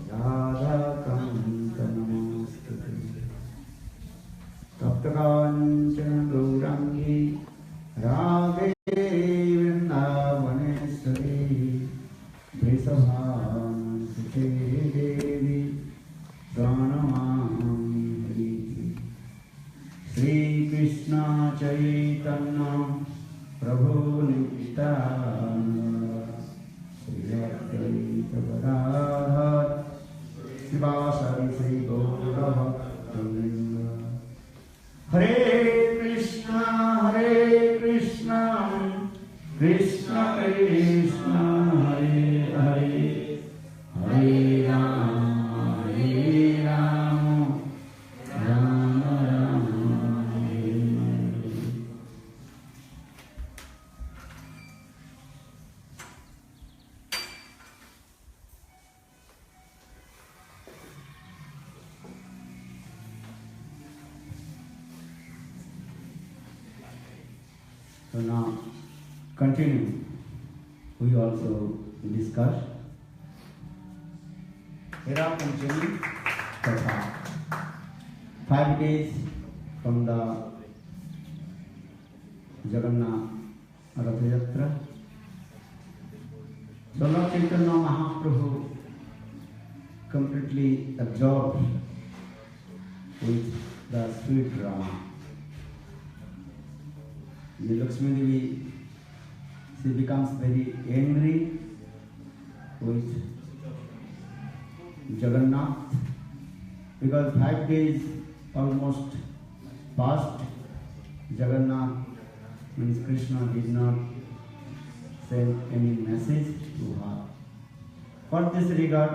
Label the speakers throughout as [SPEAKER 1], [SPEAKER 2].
[SPEAKER 1] राधाकान्त नमोस्तुते तप्तकाञ्चन गौराङ्गी राधे वृन्दावनेश्वरी वृषभानुसुते देवी प्रणमामि हरिः। श्रीकृष्ण चैतन्य प्रभु नित्यानन्द श्री अद्वैत गदाधर शिवासादि श्री गौरभक्तवृन्द। हरे Krishna Krishna Krishna Hare Hare Hare Ram Ram Ram Hare Hare. So now, continue. We also discuss Hera Panchami Katha. 5 days from the Jagannath Rath Yatra. So Lord Chaitanya Mahaprabhu completely absorbed with the sweet drama. The Lakshmi Devi, she becomes very angry with Jagannath because 5 days almost passed. Jagannath, means Krishna, did not send any message to her. For this regard,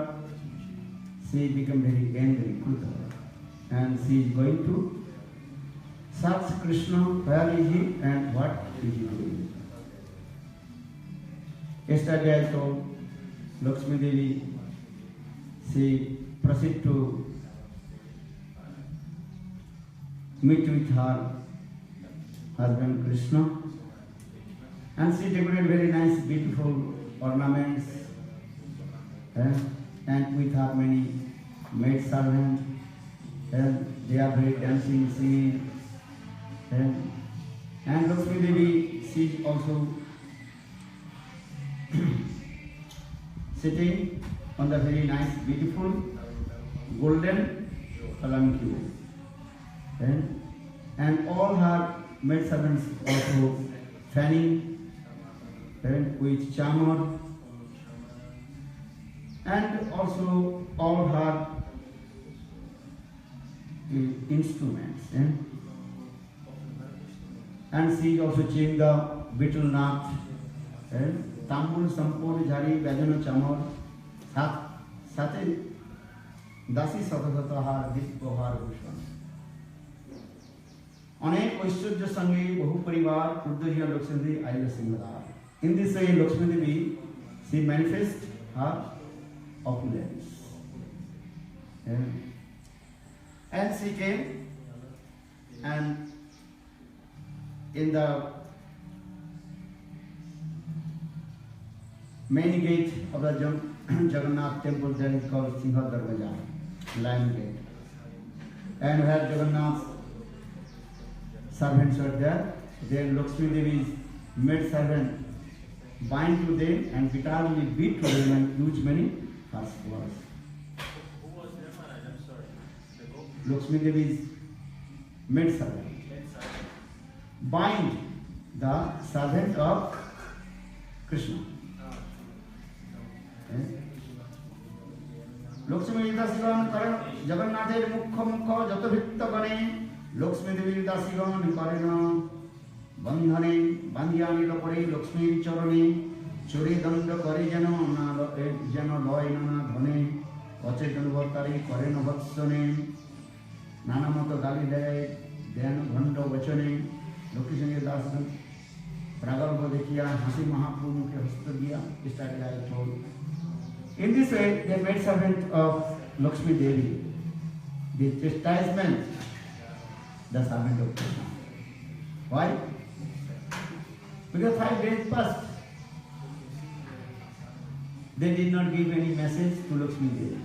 [SPEAKER 1] she became very angry, and she is going to search Krishna, where is he and what is he doing. Yesterday I told Lakshmi Devi, she proceeded to meet with her husband Krishna, and she decorated very nice, beautiful ornaments, and with her many maid servants, and they are very dancing, singing. And Lakshmi Devi, she is also sitting on the very nice, beautiful, golden palanquin. And all her maid servants also fanning with chamar, and also all her instruments. And she is also chewing the betel nut, tambul, sampur, jari, bajano, chamor, sate dasi satatahar, dipahar, bhushan. अनेक ऐश्वर्य संगे बहु परिवार उद्धरिया लक्ष्मी देवी oil सिंहदार. In this way, Lakshmi Devi, she manifests her opulence, and she came, and in the main gate of the Jagannath temple, there is called Singha Darwaja, Lion Gate, and where Jagannath's servants are there, then Lakshmi Devi's maid servant bind to them and bitterly beat to them and use many harsh words.
[SPEAKER 2] Who was there, Maharaj? I'm sorry.
[SPEAKER 1] Lakshmi Devi's maid servant bind the servant of Krishna. Lakshmi Dasigan Karan Jagannather Mukha Mukha Jatavritta Gane Lakshmi Devi Dasigan Karana Bandhane Bandhyani Lapare Lakshmi Charane Churi Danda Kari Jano Jano Loinana Dhane Vachetan Vatari Karena Vatsane Nanamata Galilei Dhyana Bhanda Vachane Lokishani Dasan Pragalpa Dekhiya Hasi Mahaprabhu ke hasta diya. Yesterday I told. In this way, the maid servant of Lakshmi Devi, the chastisement, the servant of Krishna. Why? Because 5 days passed. they did not give any message to Lakshmi Devi.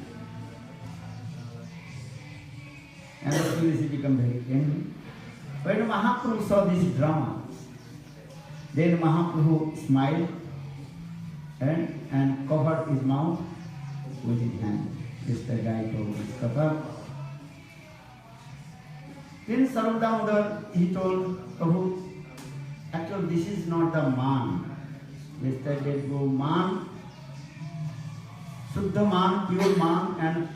[SPEAKER 1] And Lakshmi Devi became very angry. When Mahaprabhu saw this drama, then Mahaprabhu smiled and covered his mouth with his hand. This the guy told his katha. Then Sarvadamodar, he told Prabhu, actually this is not the man. Yesterday go man, Shuddha man, pure man, and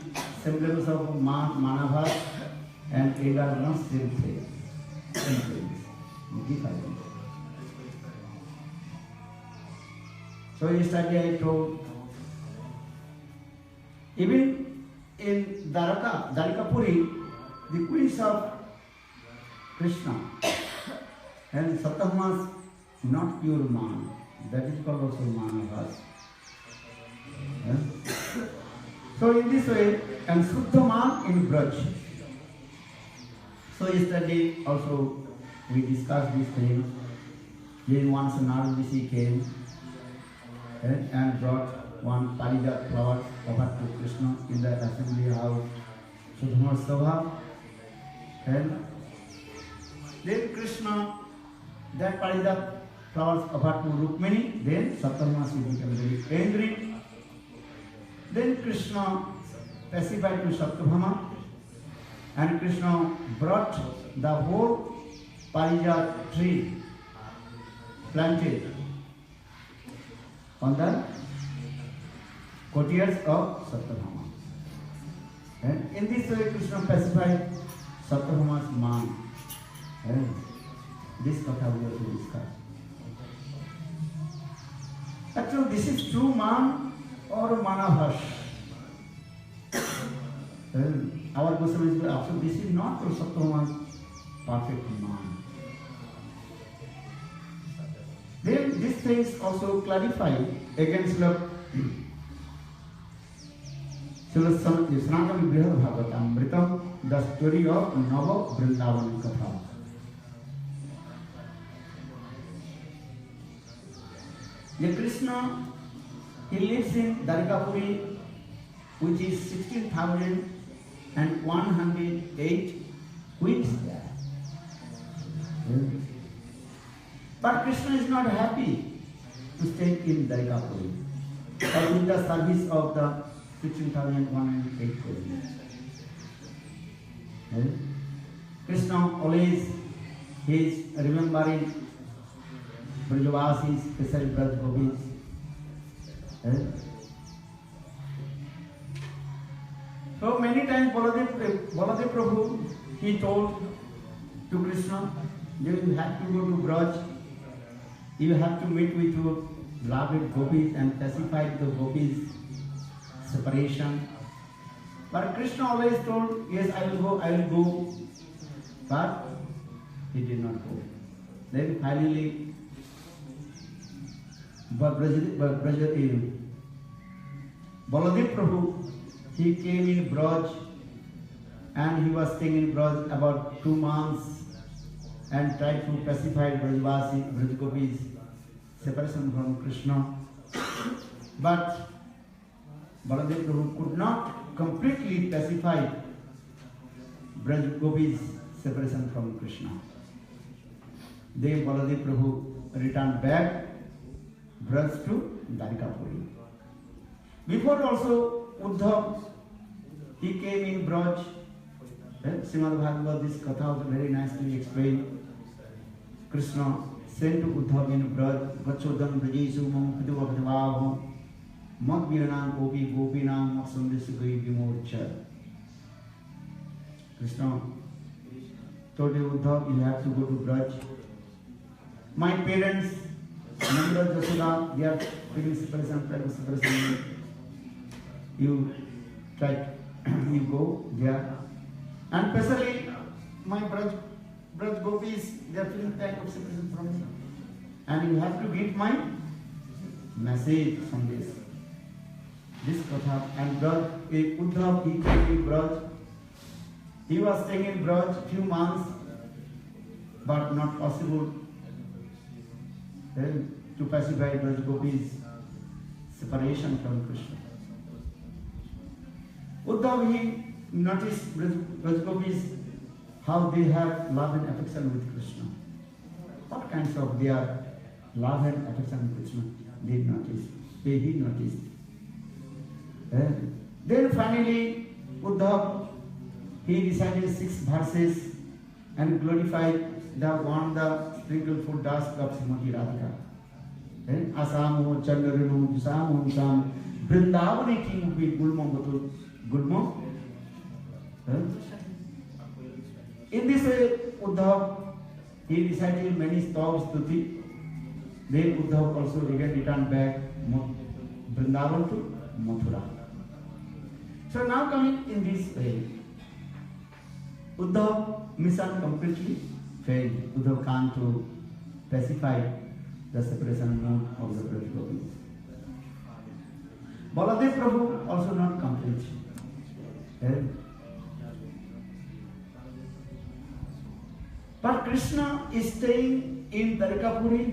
[SPEAKER 1] semblance of man, manabhat, and they are not same thing. So yesterday I told, even in Dwarikapuri, the queens of Krishna and Satyabhama's not pure man. That is called also manavas. So in this way, and Shuddha man in Braj. So yesterday also we discussed this thing. Then once Narad Rishi came and brought one parijat flower offered to Krishna in the assembly house, Sudhamar Sabha. And then Krishna, that parijat flowers offered to Rukmini, then Satyabhama became very angry. Then Krishna pacified to Satyabhama, and Krishna brought the whole parijat tree planted on the courtiers of Satyabhama. And in this way Krishna pacified Satyabhama's mind. And this katha we have to discuss. Actually, this is true man or manabhash. Our Goswami is absolutely, this is not Satyabhama's perfect man. Then these things also clarify against Sanatana Brihad Bhagavatamritam, the story of Nava Vrindavan Katha. The Krishna, he lives in Dwarikapuri, which is 16,108 queens there. But Krishna is not happy to stay in Dwarikapuri or in the service of the 16,108 queens. Krishna always is remembering Brajavasis, especially Braj Gopis. So many times Baladev Prabhu, he told to Krishna, you have to go to Braj, you have to meet with your beloved Gopis and pacify the Gopis' separation. But Krishna always told, yes, I will go. But he did not go. Then finally, Baladev Prabhu, he came in Braj and he was staying in Braj about 2 months and tried to pacify Braj Gopis' separation from Krishna. But Baladev Prabhu could not completely pacify Braj Gopis' separation from Krishna. Then Baladev Prabhu returned back Braj to Dwarikapuri. Before also Uddhav, he came in Braj. Srimad Bhagavad, this katha was very nicely explained. Krishna sent to Uddhav in Braj, Vachodam Brajesu Mam Piduva Bhadavavam Mat Viranam Gopi Gopinam Mat Sandesu Gai Vimorcha. Krishna told Uddhav, you have to go to Braj. My parents, Nanda, Jasoda, they are taking separation. You try, you go there. And especially my Braj Gopis, they are feeling type of separation from me. And you have to get my message from this. This katha. And Uddhav, he came in Braj. He was staying in Braj few months, but not possible to pacify Braj Gopis' separation from Krishna. Uddhav, he noticed Braj-gopis, how they have love and affection with Krishna. What kinds of their love and affection with Krishna? He noticed. Then finally, Uddhav, he recited 6 verses and glorified the sprinkled foot dust of Srimati Radhika. Asamo, Chandaranu, Jusamo, Sam, Vrindavane king with Gulmo. In this way, Uddhav, he recited many stavas, stuti. Then Uddhav also again returned back Vrindavan to Mathura. So now coming in this way, Uddhav mission completely failed. Uddhav can't to pacify the separation mood of the Braj-gopis. Baladev Prabhu also not complete. But Krishna is staying in Dwarikapuri.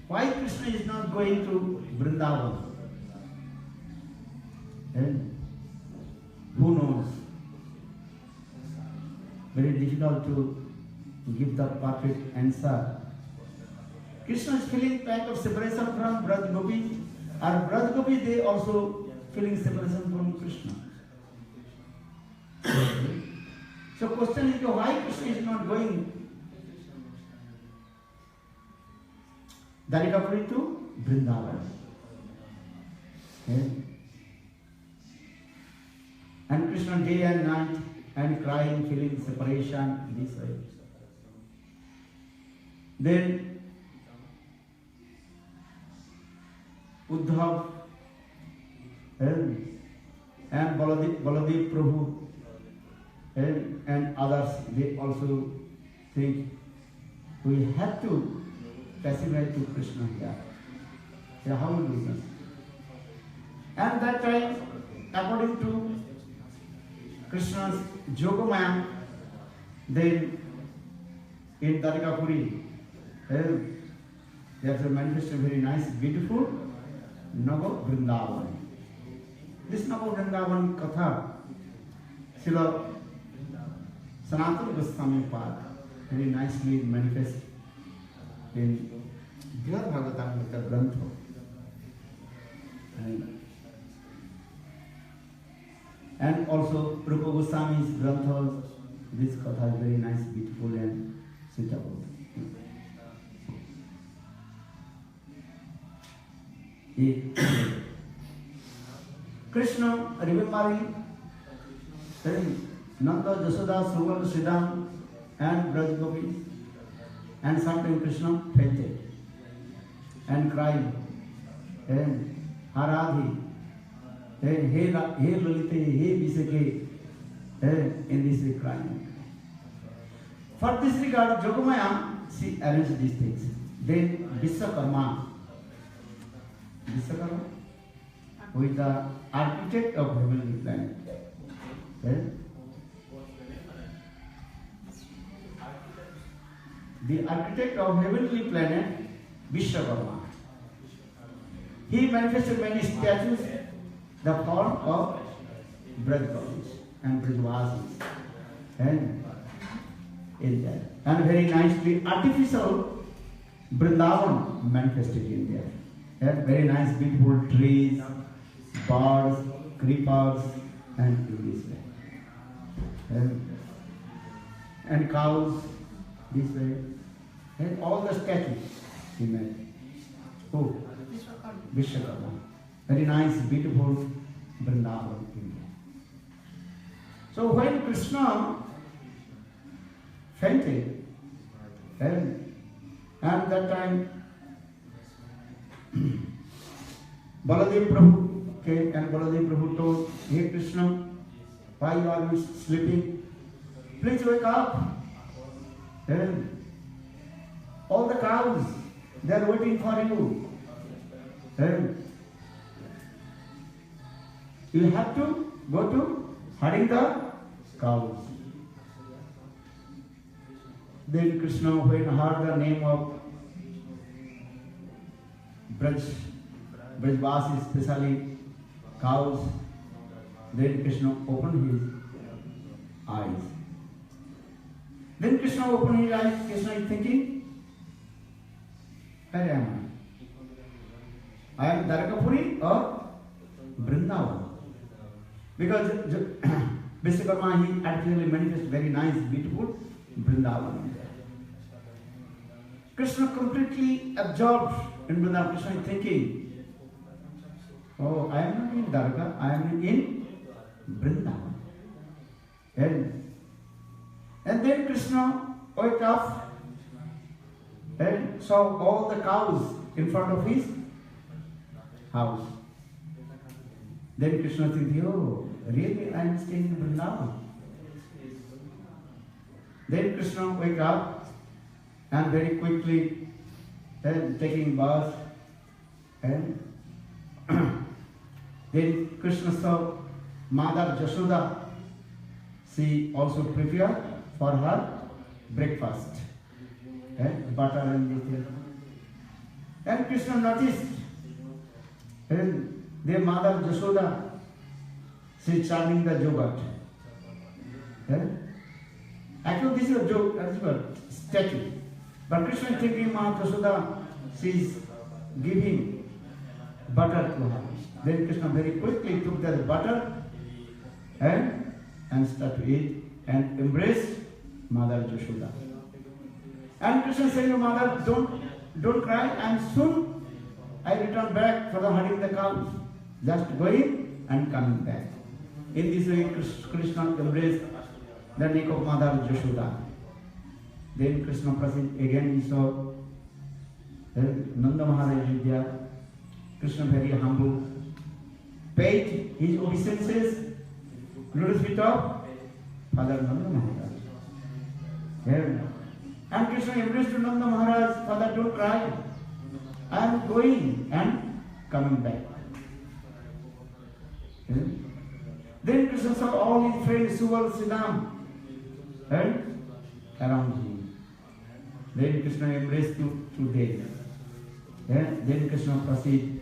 [SPEAKER 1] Why Krishna is not going to Vrindavan? Who knows? Very difficult to give the perfect answer. Krishna is feeling kind of separation from Braj-gopis, and Braj-gopis they also feeling separation from Krishna. So question is why Krishna is not going Dwarikapuri to Vrindavan? And Krishna day and night and crying, feeling separation in this way. Then Uddhav and Baladev Prabhu and others, they also think we have to pacify to Krishna here. So how we do this? And that time, according to Krishna's Jogamaya, then in Dwarikapuri, there's a manifestation very nice, beautiful Nava Vrindavan. This Nava Vrindavan Katha, Srila Sanatana Goswami Pad, very nicely manifest in Brihad Bhagavatamrita Grantha. And also Rupa Goswami's Grantha, this Katha is very nice, beautiful and suitable. Krishna remembering Nanda, Jasoda, Subal, Sridham and Braj-gopis, and sometimes Krishna fainted and cried, and Haradhi, He Lalite, He Visake, in this way crying. For this regard, Jogamaya, she arranged these things. Then Vishwakarma, who is the architect of heavenly planet. The architect of heavenly planet, Vishwakarma. He manifested many statues, the form of Braj-gopis and Brajvasis, and in there. And very nicely artificial Vrindavan manifested in there. And very nice beautiful trees, birds, creepers, and in this way. And cows, this way. And all the statues he made. Oh, Vishwakarma. Very nice, beautiful Vrindavan in there. So when Krishna fainted, and that time Baladev Prabhu came, and Baladev Prabhu told, "Hey Krishna, why you are sleeping? Please wake up." And all the cows, they are waiting for you. And you have to go to herding the cows. Then Krishna, when heard the name of Brajvasi, especially cows. Then Krishna opened his eyes. Then Krishna opened his eyes. Krishna is thinking, where am I? I am Dwarakapuri or Vrindavan? Because Vishwakarma, he actually manifests very nice, beautiful Vrindavan. Krishna completely absorbed in Vrindavan. Krishna is thinking, oh, I am not in Dwaraka, I am in Vrindavan. And then Krishna woke up and saw all the cows in front of his house. Then Krishna thinking, oh, really I am staying in Vrindavan. Then Krishna wake up and very quickly taking bath, and then Krishna saw Mother Jashoda. She also prepared for her breakfast, butter and this. And Krishna noticed, and their mother Jashoda, she is charming the yogurt. Actually, this is a joke, statue. But Krishna is thinking, Mother Jashoda, she is giving butter to her. Then Krishna very quickly took that butter and started to eat and embraced Mother Jashoda. And Krishna said, Mother, don't cry, and soon I return back for the herding the cows. Just going and coming back. In this way, Krishna embraced the neck of Mother Jashoda. Then Krishna proceeded again. He saw Nanda Maharaj Vidya. Krishna very humble, paid his obeisances, lotus feet of Father Nanda Maharaj. And Krishna embraced Nanda Maharaj, Father, don't cry. I am going and coming back. Then Krishna saw all his friends, Suval, Siddham, around him. Then Krishna embraced to them. Then Krishna proceeded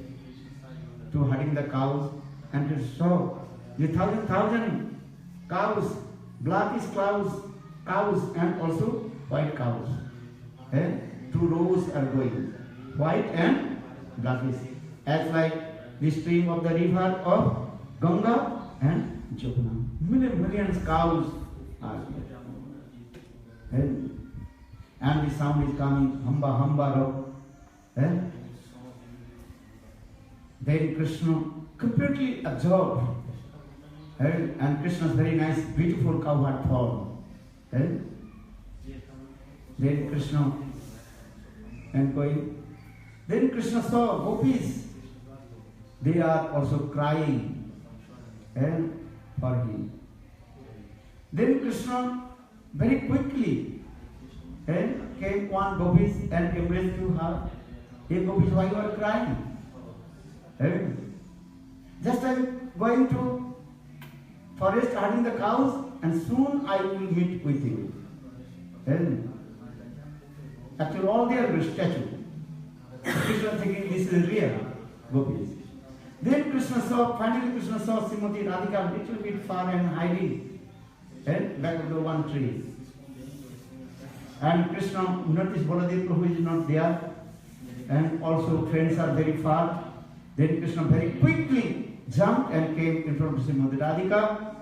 [SPEAKER 1] to herding the cows, and Krishna saw the thousand cows, blackish cows and also white cows. Two rows are going, white and blackish, as like the stream of the river of Ganga and Jamuna. Millions cows are here. And the sound is coming, hamba hamba. Then Krishna completely absorbed, and Krishna's very nice, beautiful cow-heart form. Then Krishna and going. Then Krishna saw gopis. They are also crying for him. Then Krishna very quickly came one gopis and embraced to her. Hey gopis, why you are crying? Just I am going to forest herding the cows, and soon I will meet with you. Actually, all they are statue. Krishna thinking this is real gopis. Then finally Krishna saw Srimati Radhika little bit far and hiding back of the one tree. And Krishna noticed Baladev Prabhu is not there, and also friends are very far. Then Krishna very quickly jumped and came in front of Srimati Radhika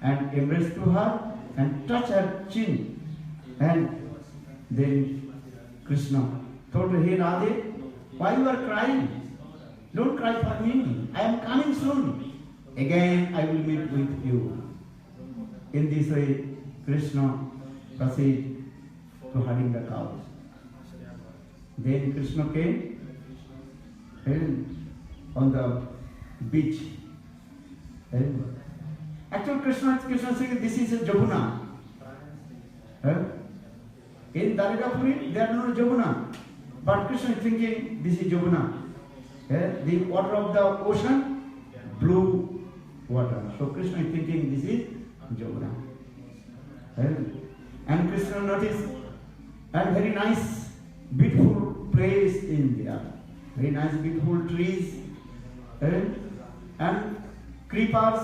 [SPEAKER 1] and embraced to her and touched her chin. And then Krishna told her, hey Radhe, why you are crying? Don't cry for me. I am coming soon. Again I will meet with you. In this way, Krishna proceeded to herding the cows. Then Krishna came on the beach. Actually, Krishna said this is a Jamuna. In Dwarakapuri, there are no Jamuna. But Krishna is thinking this is Jamuna. The water of the ocean, blue water. So Krishna is thinking this is Jamuna. And Krishna noticed a very nice, beautiful place in there. Very nice, beautiful trees and creepers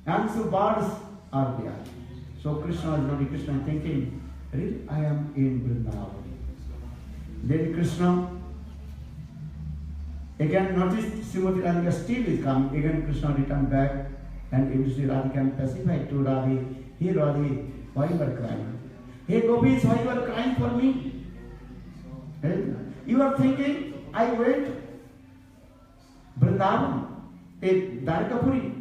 [SPEAKER 1] and so birds are there. So Krishna is Lord Krishna thinking, really, I am in Vrindavan. Then Krishna again noticed Srimati Radhika still is coming. Again Krishna returned back and immediately Radhika pacified to Radhi, hey Radhi, why you are crying? Hey Gopis, why you are crying for me? You are thinking, I went Vrindavan, Dwarkapuri.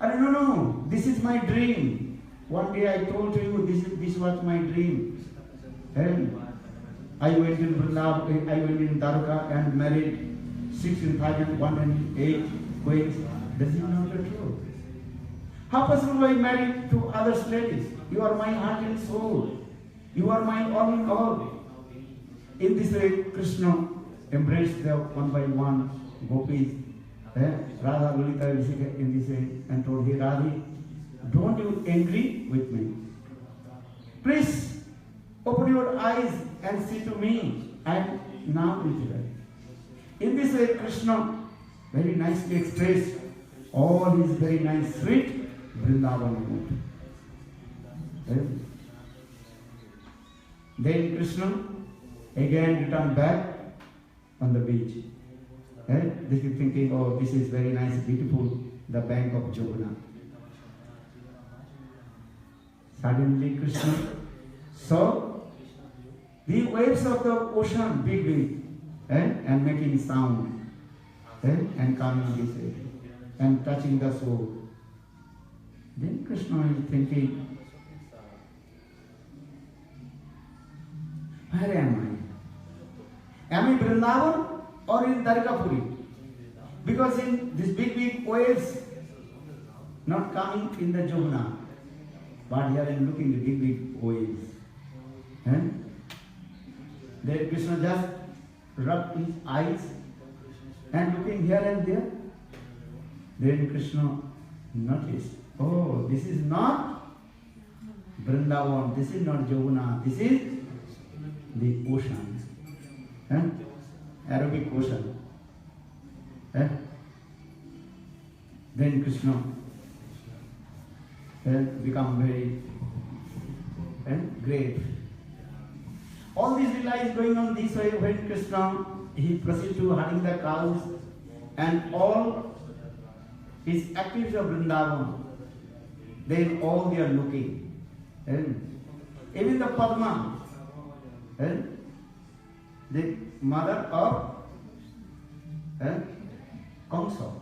[SPEAKER 1] No, this is my dream. One day I told you this was my dream. And I went in Vrindavan, I went in Dwarka and married 16,108 queens. This is not the truth. How possible I married to other ladies? You are my heart and soul. You are my all in all. In this way, Krishna embraced them one by one, gopis, Radha, Lalita, in this way, and told, hey Radhi, don't you angry with me? Please open your eyes and see to me. I am now with you. In this way, Krishna very nicely expressed all his very nice, sweet Vrindavan mood. Then Krishna again returned back on the beach. This is thinking, oh, this is very nice, beautiful, the bank of Jamuna. Suddenly Krishna saw the waves of the ocean, big, and making sound, and coming this way, and touching the soul. Then Krishna is thinking, where am I? Am I in Vrindavan or in Dwarkapuri? Because in these big waves, not coming in the Jamuna, but here I am looking at the big waves. Then Krishna just rubbed his eyes and looking here and there. Then Krishna noticed, oh, this is not Vrindavan, this is not Jamuna, this is the ocean, Arabic Ocean. Then Krishna become very great. All these lila is going on this way when Krishna, he proceeds to herding the cows and all his activities of Vrindavan, then all they are looking. Even the Padma, the mother of Kamsa.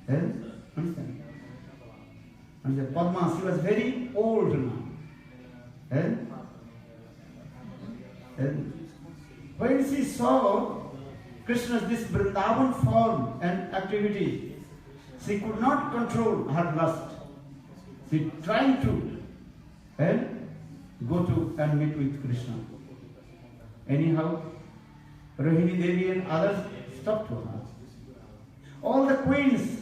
[SPEAKER 1] Understand? And the Padma, she was very old now. When she saw Krishna's this Vrindavan form and activity, she could not control her lust. She tried to go to and meet with Krishna. Anyhow, Rohini Devi and others stopped to her. All the queens,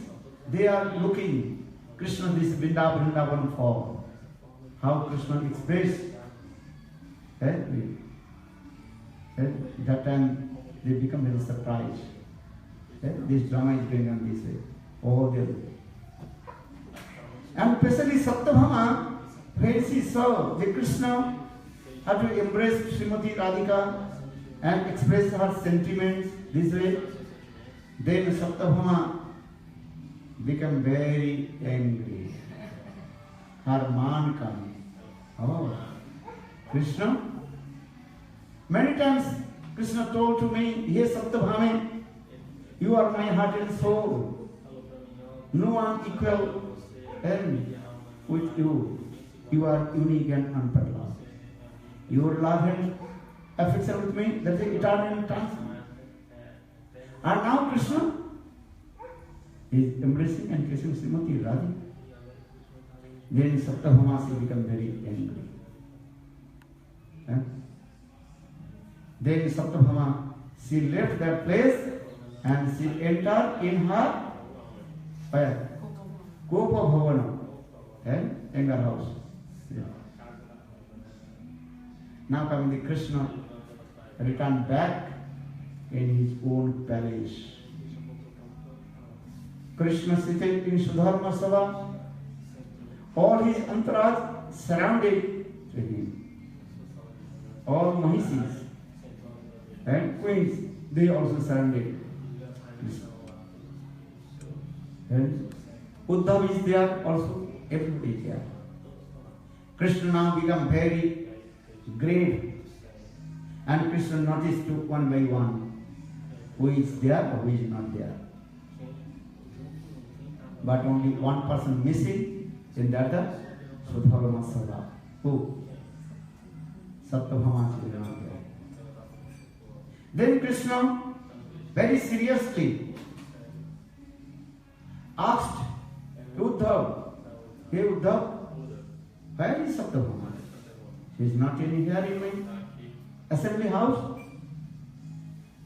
[SPEAKER 1] they are looking Krishna this Vrindavan form. How Krishna expressed. That time they become very surprised. This drama is going on this way. All the way. And especially Satyabhama, when she saw the Krishna had to embrace Srimati Radhika and express her sentiments this way, then Satyabhama became very angry. Her man came. Oh, Krishna? Many times Krishna told to me, yes Satyabhama, you are my heart and soul. No one equal with you. You are unique and unparalleled. Your love and affection with me, that is eternal and transient. And now Krishna is embracing and kissing Srimati Radhika. Then Satyabhama become very angry. Then Satyabhama, she left that place and she entered in her Gopa Bhavana, in her house. Yeah. Now coming the Krishna returned back in his own palace. Krishna seated in Sudharma Sabha. All his entourage surrounded to him. All Mahishis and queens, they also surrounded Krishna. And Uddhav is there also, everybody is there. Krishna now become very grave, and Krishna noticed to one by one who is there or who is not there. But only one person missing, in that Sudharma Sabha. Who? Satyabhama is not there. Then Krishna very seriously asked Uddhav, "Hey Uddhav, where is Satyabhama? He is not in here in my assembly house."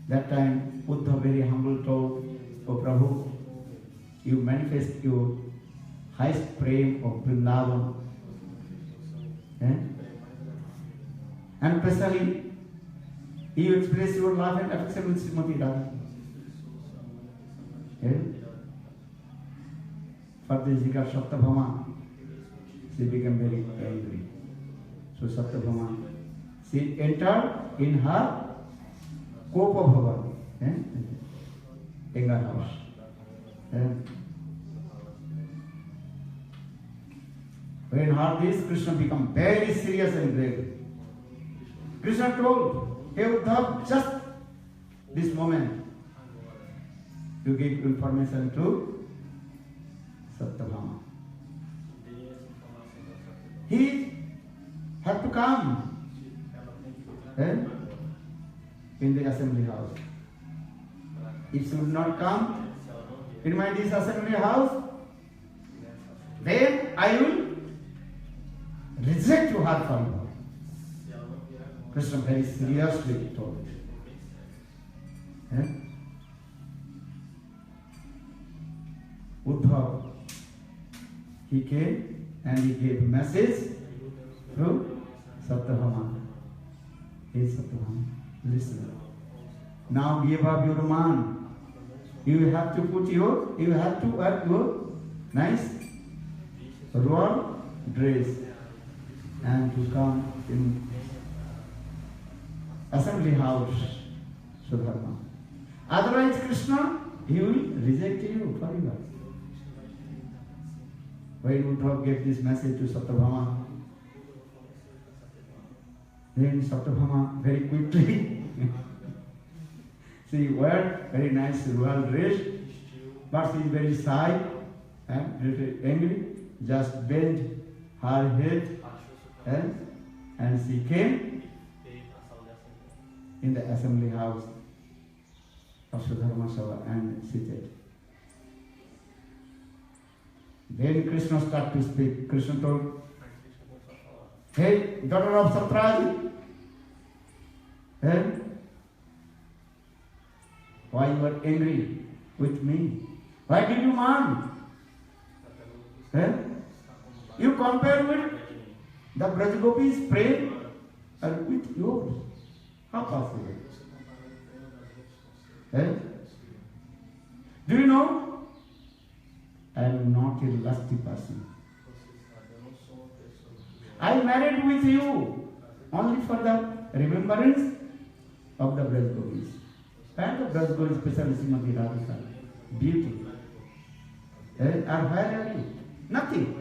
[SPEAKER 1] That time Uddhav very humble told, "O Prabhu, you manifest your highest prem of Vrindavan. And especially, you express your love and affection with Srimati Radha. For this regard, Satyabhama, she became very angry. So Satyabhama, she entered in her Kopa Bhavan, anger house. When heard this, Krishna became very serious and grave. Krishna told, "Hey Uddhav, just this moment, you give information to Satyabhama. He had to come in the assembly house. If he would not come in my this assembly house, then I will reject her from her." Krishna very seriously told it. Uddhav, he came and he gave a message to Satyabhama. Hey Satyabhama, listen. Now give up your man. You have to wear your nice royal dress and to come in assembly house, Sudharma. Otherwise, Krishna, he will reject you forever. When Uddhav gave this message to Satyabhama, then Satyabhama very quickly she wore very nice royal dress, but she is very shy and very angry, just bent her head and she came in the assembly house of Sudharma Sabha and seated. Then Krishna started to speak. Krishna told, "Hey, daughter of Satraji, why you are angry with me? Why did you mourn? You compare with the Brajagopis' prem and with yours. How possible? Do you know? I am not a lusty person. I married with you only for the remembrance of the Brajagopis. And the Brajagopis, especially Srimati Radhika, beauty. And where are you? Nothing.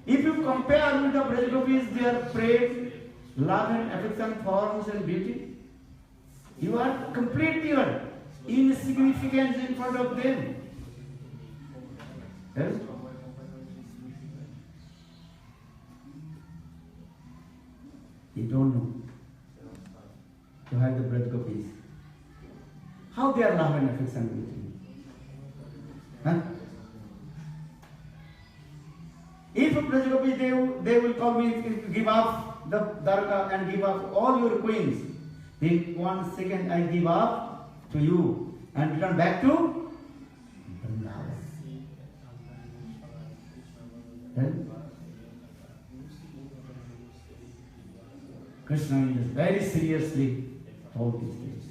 [SPEAKER 1] If you compare with the Brajagopis, their praise, love and affection, forms and beauty, you are completely insignificant in front of them. Yes? You don't know. You have the Brajagopis. How they are love and affection with you? Huh? If a Brajagopis, they will come in, give up the Dwarka and give up all your queens. In 1 second I give up to you and return back to Vrindavan. Krishna is very seriously told these things.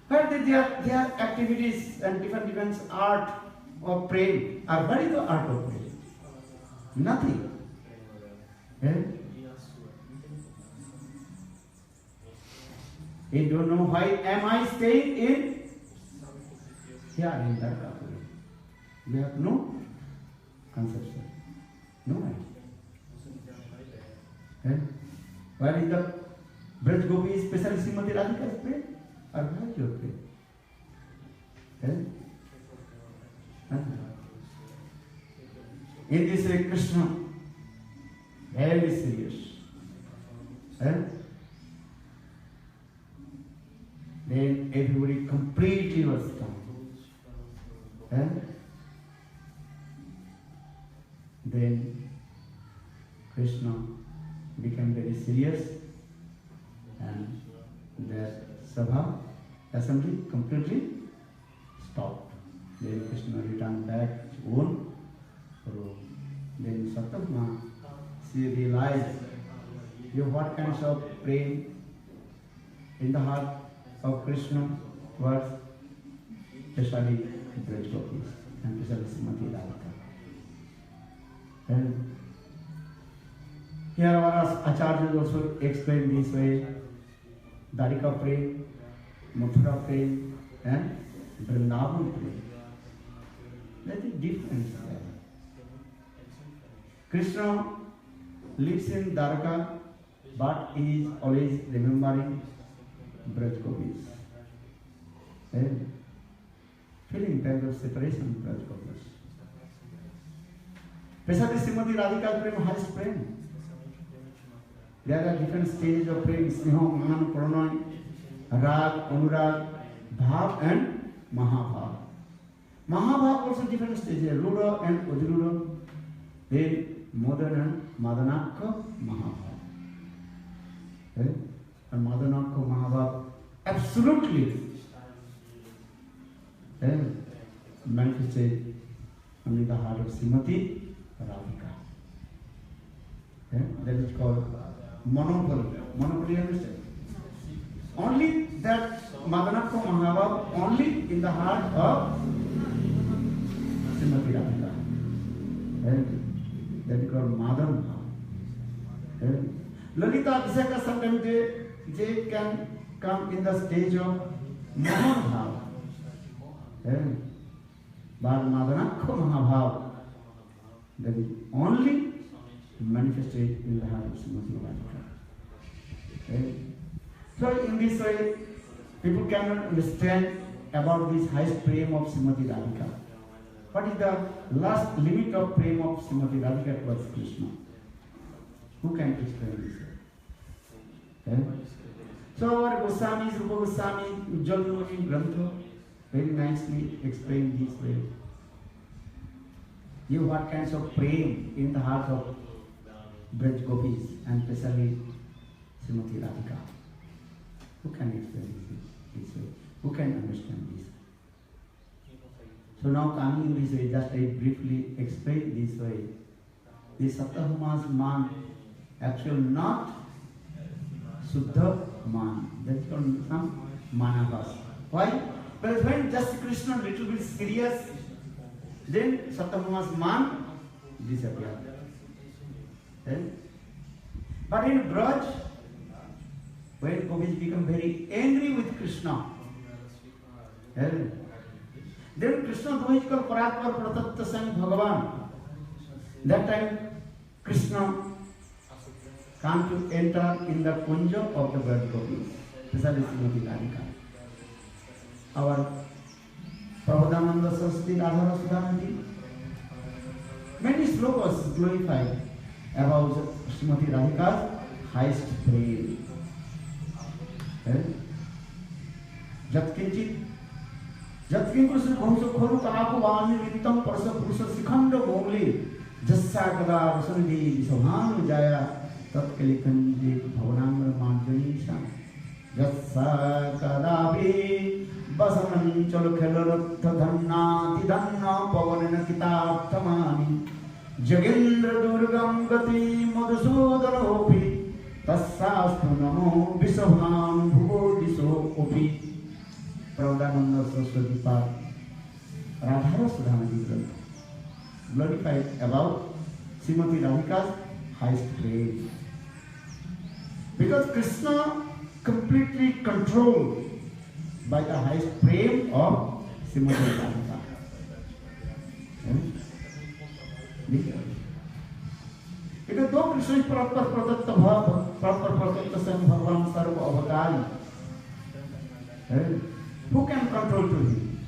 [SPEAKER 1] Where they their activities and different art of praying are what is the art of praying? Nothing. Eh? You don't know why am I staying in here in that country. We have no conception, no idea. Eh? Where is the Braj Gopi, especially Srimati Radhika's prayer? Or where is your prayer? Eh? In this way, Krishna, very serious. Eh? Then everybody completely was calm. Eh? Then Krishna became very serious and that Sabha assembly completely stopped. Then Krishna returned back to own room. Then Satyabhama, she realized what kinds of praying in the heart of Krishna was especially Braj Gopis and especially Srimati Radhika. And here our Acharya also explained this way: Dwarika praying, Mathura praying, and Vrindavan praying. That is different. Krishna lives in Dwarka, but he is always remembering Braj Gopis and feeling kind of separation with Braj Gopis. Especially Srimati Radhika's prema, highest prema. There are different stages of prema: Sneha, Mahan, Pranay, Rag, Anurag, Bhav and Mahabhav. Mahabhav also different stages: Ruda and Udruda, then Madan and Madanaka Mahabhav. And Madanaka Mahabhav absolutely manifested only the heart of Srimati Radhika. That is called monopoly. Monopoly, understand? Only that Madanaka Mahabhav only in the heart of Srimati Radhika. That is called Madan Bhav. Lalita Abhisheka sometimes they can come in the stage of Mohan Bhav. But Madanaka Mahabhav, that is only manifested in the heart of Srimati Radhika. So in this way, people cannot understand about this highest prema of Srimati Radhika. What is the last limit of prema of Srimati Radhika towards Krishna? Who can explain this? So our Goswamis, Rupa Goswami, Ujjwal Muni, Grantha very nicely explained this way. What kinds of prema in the heart of Braj Gopis and especially Srimati Radhika. Who can explain this way? Who can understand this? So now coming in this way, just I briefly explain this way. This Satyabhama's man, actually not Suddha man. That's called some manavas. Why? Because when just Krishna little bit serious, then Satyabhama's man disappears. But in Braj, when Gopis become very angry with Krishna, then Krishna Dvajikal Paratpar Pratatta Sang Bhagavan. That time Krishna come to enter in the Kunja of the Braj Gopis, especially Srimati Radhika. Our Prabhupada Saraswati Radha Sudhanandi, many slokas glorify about Srimati Radhika's highest praise. Jatkinkus Bhumsa Khuru Kaku Vani Vittam Parsa Purusa Sikhanda Gomli Jassa Kada Vasandi Visohan Jaya Tatkalikanji Bhavananga Manjanisha Jassa Kadabi Basaman Chalkhelaratha Dhanna Tidhanna Pavanana Kitarthamani Jagendra Durgam Gati Madhusudanopi Tassastu Namo Visabhan Bhuvo Diso Opi Prabhupada Saraswati Pad, Radhara Sudhamati Granth, glorified about Srimati Radhika's highest praise. Because Krishna completely controlled by the highest prem of Srimati Radhika. Because though Krishna is proper pradatta bhava, proper pradatta sam bhagavan sarva avatari, who can control to him?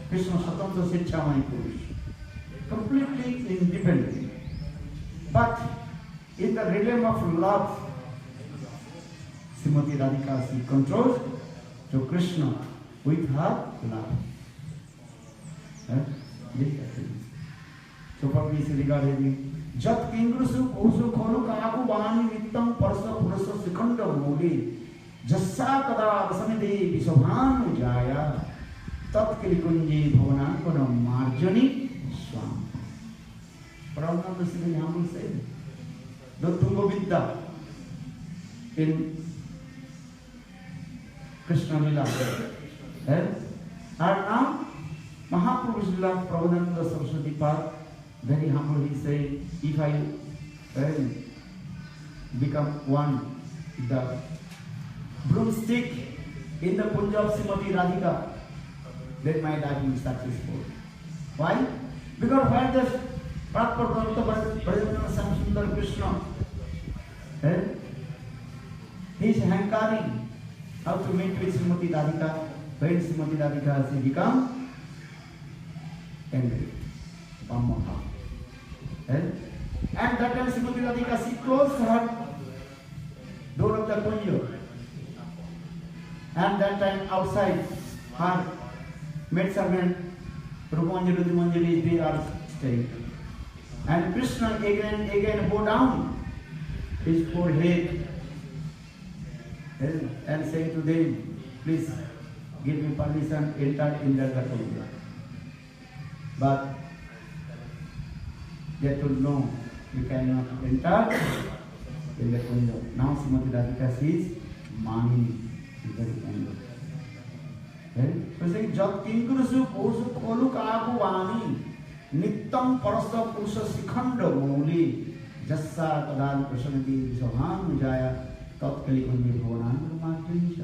[SPEAKER 1] Krishna Satantra Sichamai Purush, completely independent. But in the realm of love, Srimati Radhika, she controls to Krishna with her love. So for me, regarding Jat Ingrusu Kusu Konu Kaku Vani Vittam Parsa Purasa Sikanda Modi Jassa Kada Vasamide Visabhanu Jaya Tat Kilikunji Bhavanan Kono Marjani Swam. Prabhupada Sri Yamul said, the Tunga Vidya in Krishna Lila. And now Mahaprabhu Srila Prabhupada Saraswati Pad very humbly say, if I become one, the broomstick in the Punjab Srimati Radhika, then my life will be successful. Why? Because where the Prabhupada Samsundar Krishna, he is hankering how to meet with Srimati Radhika. When Srimati Radhika has become angry, and that time Srimati Radhika, she closed her door of the Kunja, and that time outside her maid servant Rupanjali Manjali, they are staying, and Krishna again bowed down his forehead and saying to them, please give me permission, enter in the Kunja. But they told no, you cannot enter in the Kunja. Now Srimati Radhika sees Mani is very angry. So saying, Jat Kinkurusu Kosu Kolu Kaku Vani Nittam Parasa Pursa Sikhanda Muli Jassa Kadal Prashanati Visabhan Vijaya Tat Kalikunji Bhavanan Marjani.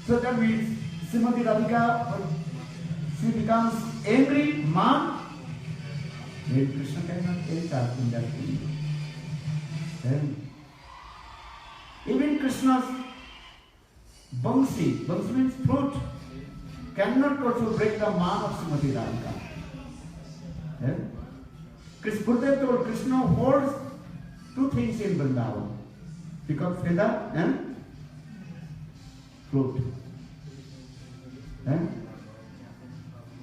[SPEAKER 1] So that means Srimati Radhika, she becomes angry man, then Krishna cannot enter in that Kunja. Even Krishna's Bangsi means flute, cannot also break the man of Srimati Radhika. Gurudev told Krishna holds two things in Vrindavan, peacock feather and flute.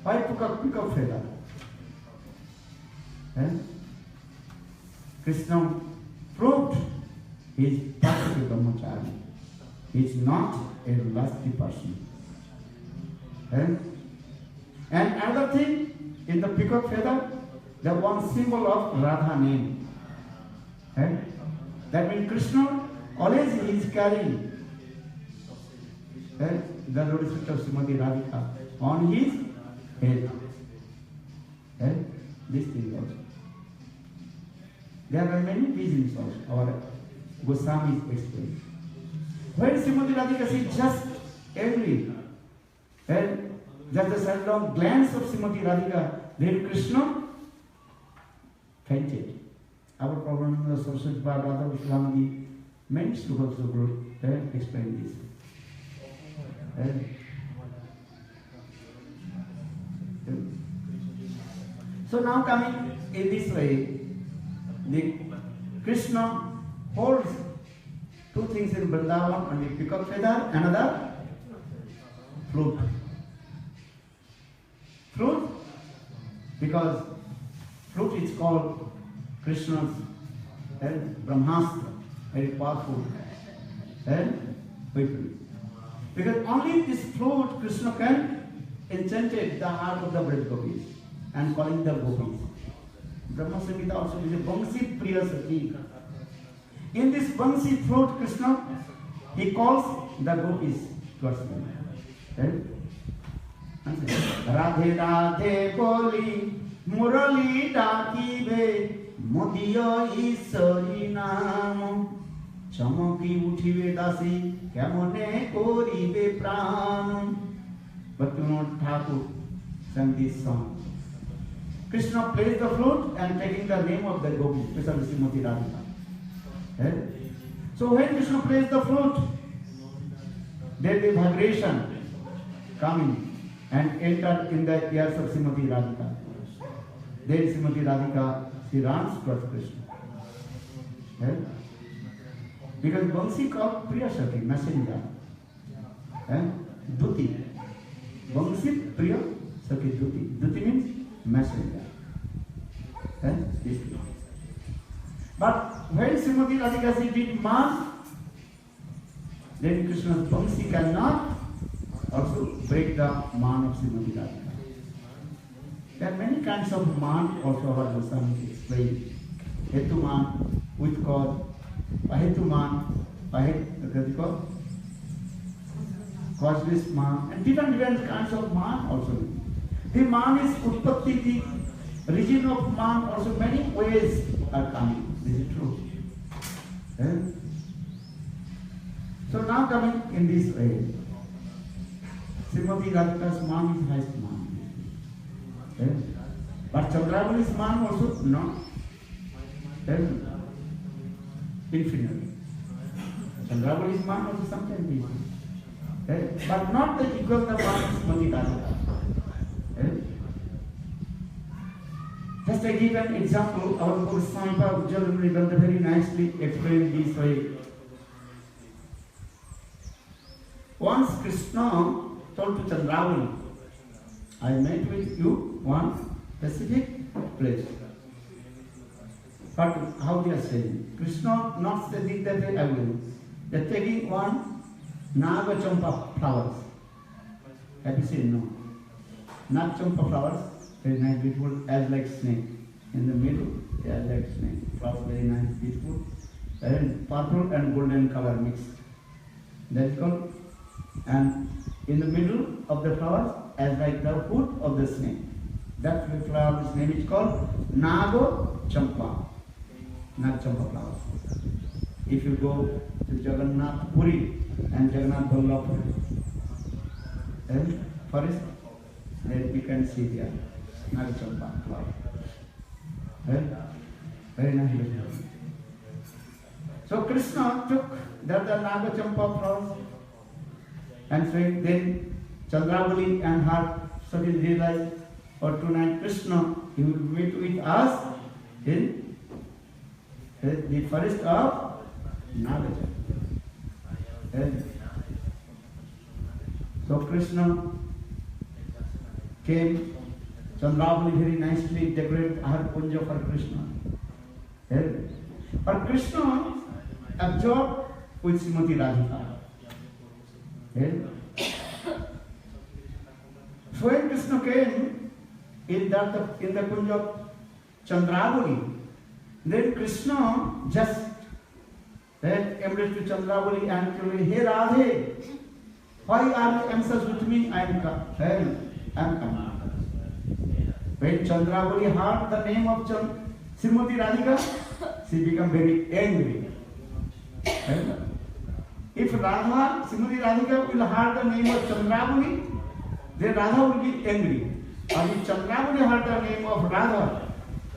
[SPEAKER 1] Why peacock feather? Krishna proved he is perfect brahmachari. He is not a lusty person. And another thing, in the peacock feather, the one symbol of Radha name. That means Krishna always is carrying the lotus feet of Srimati Radhika on his head. This thing also. There are many reasons also. Our Goswami explains. When Srimati Radhika is just angry, and just a sidelong glance of Srimati Radhika, then Krishna fainted. Our problem in the Saraswati Pad, Radha Vishwamadi, many slokas of Guru explain this. So now coming in this way, the Krishna holds two things in Vrindavan, one is peacock feather, another flute. Flute, because flute is called Krishna's Brahmastra, very powerful weapon. Because only this flute Krishna can enchanted the heart of the Braj Gopis and calling the Gopis. Brahma Samhita also is a Bangsi Priya Sati. In this Bangsi flute, Krishna he calls the gopis towards him. Right? Radhe Radhe boli murali dakibe modiyo ishori naam chamoki uthibe dasi kemone koribe pran. Bhaktivinoda Thakur sang this song. Krishna plays the flute and taking the name of the gopi, especially Srimati Radhika. Right? So when Krishna plays the flute, there is vibration coming and enter in the ears of Srimati Radhika. Then Srimati Radhika, she runs towards Krishna. Right? Because Bansi called Priya Shakti, messenger. Duti. Bansi Priya Shakti Duti. Duti means messenger. But when Srimati Radhika she did man, then Krishna's Bansi cannot also break the man of Srimati Radhika. There are many kinds of man also our Goswami explained. Hetu man with God, Pahetu man, causeless man, and different kinds of man also. The man is Utpatti, the region of man also many ways are coming. This is true. So now coming in this way, Srimati Radhika's man is highest man. But Chandravali's man also not infinite. Chandravali's man also sometimes is. But not the equal the man of Srimati Radhika. Just I give an example, our Guru Swami Prabhupada very nicely explained this way. Once Krishna told to Chandravali, I met with you one specific place. But how they are saying? Krishna not saying that way I will. They are taking one Naga Champa flowers. Have you seen? No. Naga Champa flowers, very nice, beautiful, as like snake. In the middle, they are like snake. Flowers very nice, beautiful. And purple and golden color mixed. That's called. And in the middle of the flowers, as like the foot of the snake. That flower's name is called Naga Champa. Naga Champa flowers. If you go to Jagannath Puri and Jagannath Vallabh forest, then you can see there Naga Champa flower. Very nice. So Krishna took the Naga Champa flowers and so then Chandravali and her suddenly realized, or tonight Krishna, he will meet with us in the forest of Nagacha. So Krishna came, Chandravali very nicely decorated her punja for Krishna. But Krishna absorbed with Srimati Radhika. So when Krishna came in the kunja of Chandravali, then Krishna just embraced to Chandravali and told, "Hey Radhe, why are you anxious with me? I am coming." When Chandravali heard the name of Srimati Radhika, she became very angry. If Radha, Srimati Radhika will hear the name of Chandravali, then Radha will be angry. And if Chandravali heard the name of Radha,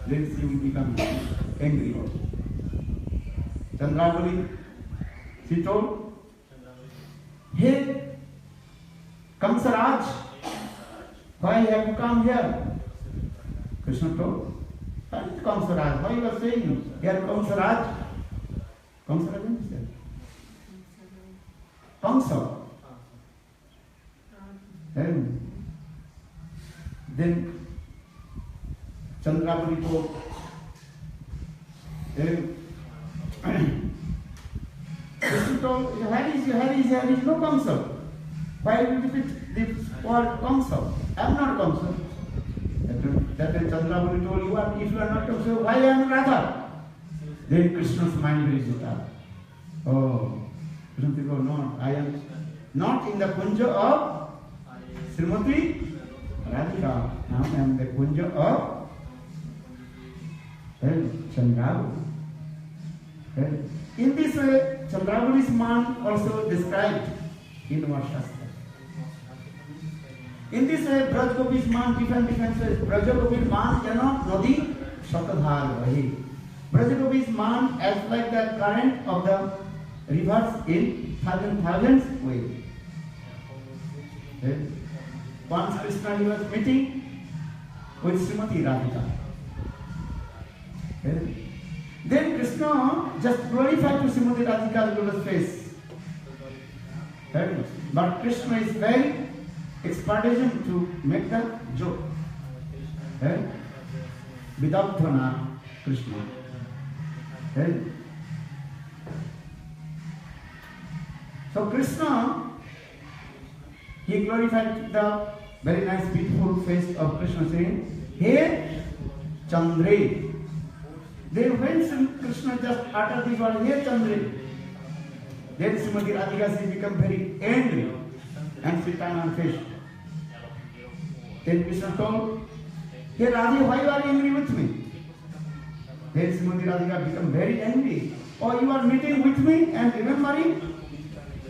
[SPEAKER 1] then she will become angry. Chandravali, she told, "Hey, Kamsaraj, why have you come here?" Krishna told, "Kamsaraj, why you are saying here Kamsaraj?" Kamsaraj means that. Kamsa. Then Chandravali told, Krishna told, "Here is no Kamsa. Why you repeat this word Kamsa? I am not Kamsa." That Chandravali told, "If you are not Kamsa, why I am Radha?" Then Krishna's mind very disturbed. Oh, Krishna said, oh no, I am not in the kunja of Srimati Radhika. Now I am the kunja of Chandraguli. In this way, Chandraguli's man also described in our Shastra. In this way, Braj Gopi's man, different ways. Braj Gopi's man, Nadi Shatadhar Vahi. Braj Gopi's man as like the current of the rivers in thousands way. Once Krishna he was meeting with Srimati Radhika. Then Krishna just glorified to Srimati Radhika's lotus face. But Krishna is very expertise to make the joke. Without Dhana, Krishna. So Krishna, he glorified the very nice beautiful face of Krishna saying, Hey Chandre. Then when Krishna just uttered these words, Hey Chandre, then Srimati Radhika she become very angry and she turned on face. Then Krishna told, Hey Radhe, why you are angry with me? Then Srimati Radhika become very angry. Oh, you are meeting with me and remembering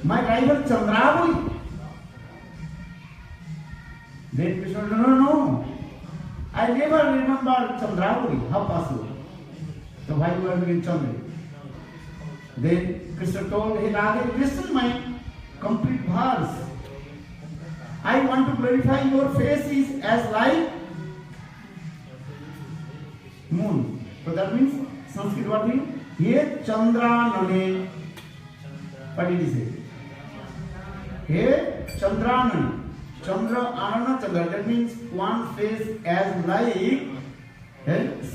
[SPEAKER 1] my rival Chandraguli. Then Krishna said, no. I never remember Chandraguli. How possible? So why you are doing Chandra? Then Krishna told, Hey Radhe, listen my complete verse. I want to glorify your face is as like moon. So that means Sanskrit what means? Ye Chandra Nane. What did he say? Hey Chandra Nane. Chandra Anana Chandra. That means one face as like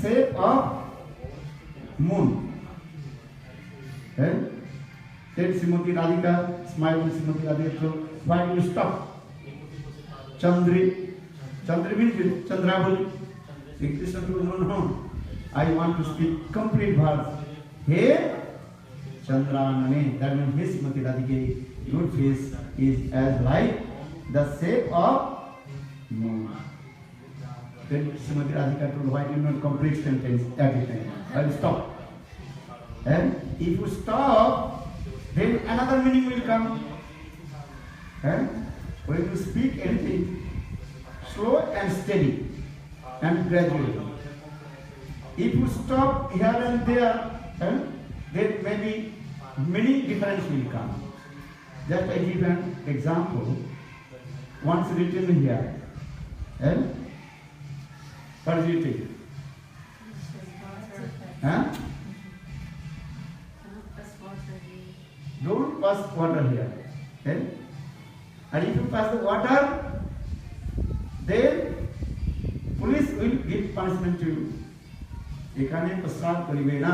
[SPEAKER 1] shape of moon. Then Srimati Radhika smiled to Srimati Radhika. So why do you stop? Chandri. Chandri means Chandraguli. Sri Krishna told, no. I want to speak complete verse. Hey Chandranane. That means Hey Srimati Radhika, your face is as like the shape of moon. Then Srimati Radhika told, why do you not complete sentence every time? I will stop. And if you stop, then another meaning will come. And when you speak anything, slow and steady and gradually. If you stop here and there, then maybe many difference will come. Just I give an example. Once written here. And what do you think? Huh? Don't pass water here. And if you pass the water, then police will give punishment to you. এখানে প্রস্রাব করিবে না,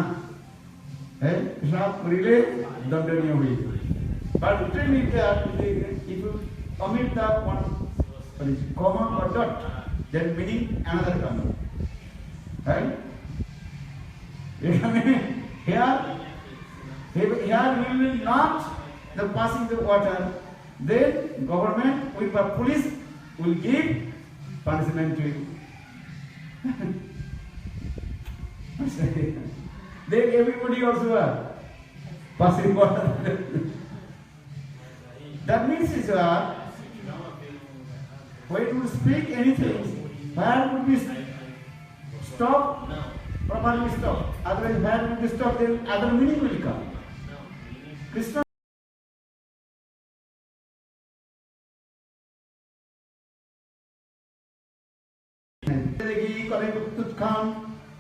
[SPEAKER 1] প্রস্রাব করিলে দণ্ডনীয় হইবে। But written if you omit the one comma or dot, then meaning another comma. Right? Here we will not the passing the water. Then government with the police will give punishment to you. Then everybody also are passing water. That means is when you speak anything, where would be stop? Properly stop. Otherwise, where would be stop? Then other meaning will come. Krishna.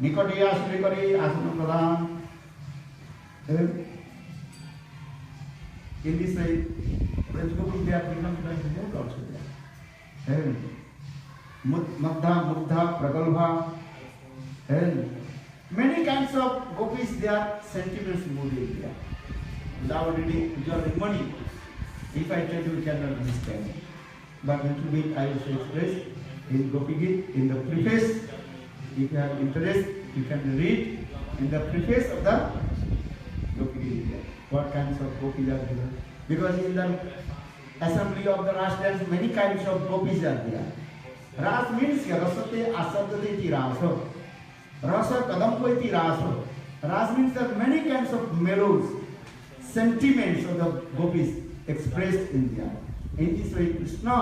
[SPEAKER 1] নিকটে আসলে করে আসন প্রদান। In this way, Braj Gopis they are become like more also there. Madha, Muddha, Pragalbha, many kinds of gopis they are sentiments moving there. Without reading your money, if I tell you cannot understand. But little bit I will express in Gopi Gita, in the preface. If you have interest, you can read in the preface of the Gopi Gita what kinds of gopis are there. Because in the assembly of the Ras dance, many kinds of gopis are there. Ras means rasate asadate iti raso. Rasa kadampo iti raso. Ras means that many kinds of melodies, sentiments of the gopis expressed in there. In this way, Krishna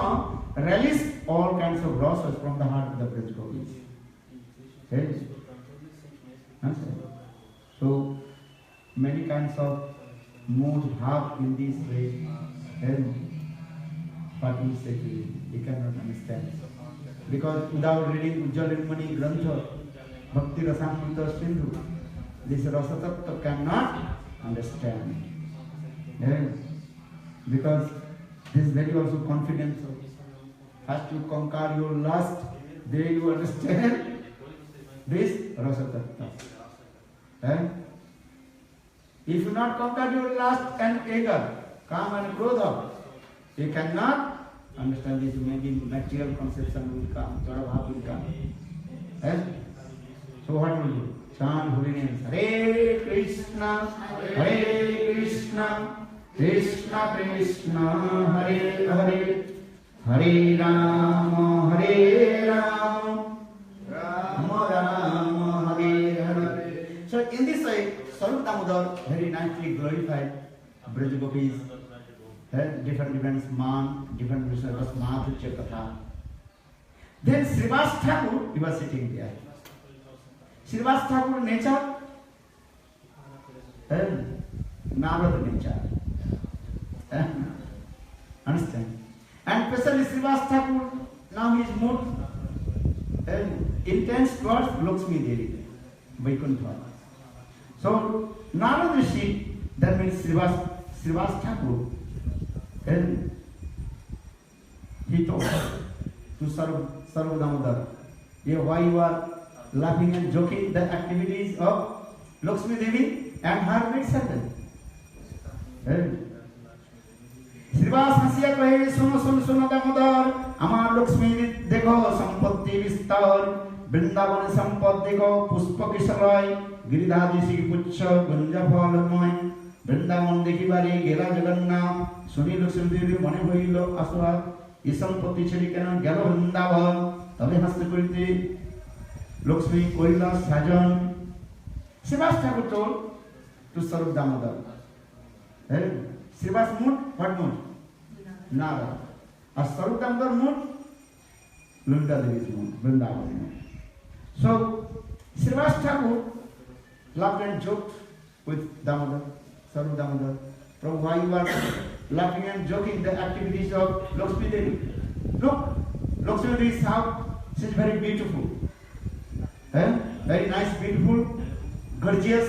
[SPEAKER 1] released all kinds of rasas from the heart of the Braj gopis. Yes. So many kinds of moods have in this way. But you cannot understand. Because without reading Ujjalinmani Grantha, Bhakti Rasamrita Sindhu, this Rasatattva cannot understand. Because this is very also confidential. First you conquer your lust, then you understand this Rasatattva. If you not conquer your lust and anger, Kama and Krodha, you cannot understand this. Maybe material conception will come, Jadabhav will come. So what will you do? Chant holy names. Hare Krishna, Hare Krishna, Krishna Krishna, Hare Hare, Hare Rama, Hare Rama, Rama Rama, Hare Hare. So in this way, Swarup Damodar very nicely glorified Braj Gopis. Different events, man, different Vishnu, Madhu Chekatha. Then Srivas Thakur, he was sitting there. Srivas Thakur nature, Narada nature. Understand? And especially Srivas Thakur, now he is more intense towards Lakshmi Devi, Vaikuntha. So Narada Rishi, that means Srivas Thakur, and he told to Sarva Damodar, why you are laughing and joking the activities of Lakshmi Devi and her maid servant. Srivas Hasiya kahe, suno Damodar, amar Lakshmi dekho sampatti vistar, Vrindavan sampad dekho pushpa kishalai, Giridhaji sigi puchcha gunja phalmoy, Vrindavan dekhibare gela Jagannath, Suni Lakshmi Devi mone hoilo aswad, এই সম্পত্তি ছেড়ে কেন গেল বৃন্দাবন, তবে হাসতে করিতে লক্ষ্মী করিলা সাজন। Srivas Thakur told to Swarup Damodar. Srivas mood, what mood? Nara. A Swarup Damodar mood, Lalita Devi's mood, Vrindavan mood. So Srivas Thakur laughed and joked with Damodar, Swarup Damodar. From why you are laughing and joking the activities of Lakshmi Devi? Look, Lakshmi Devi is how she is very beautiful, very nice, beautiful, gorgeous,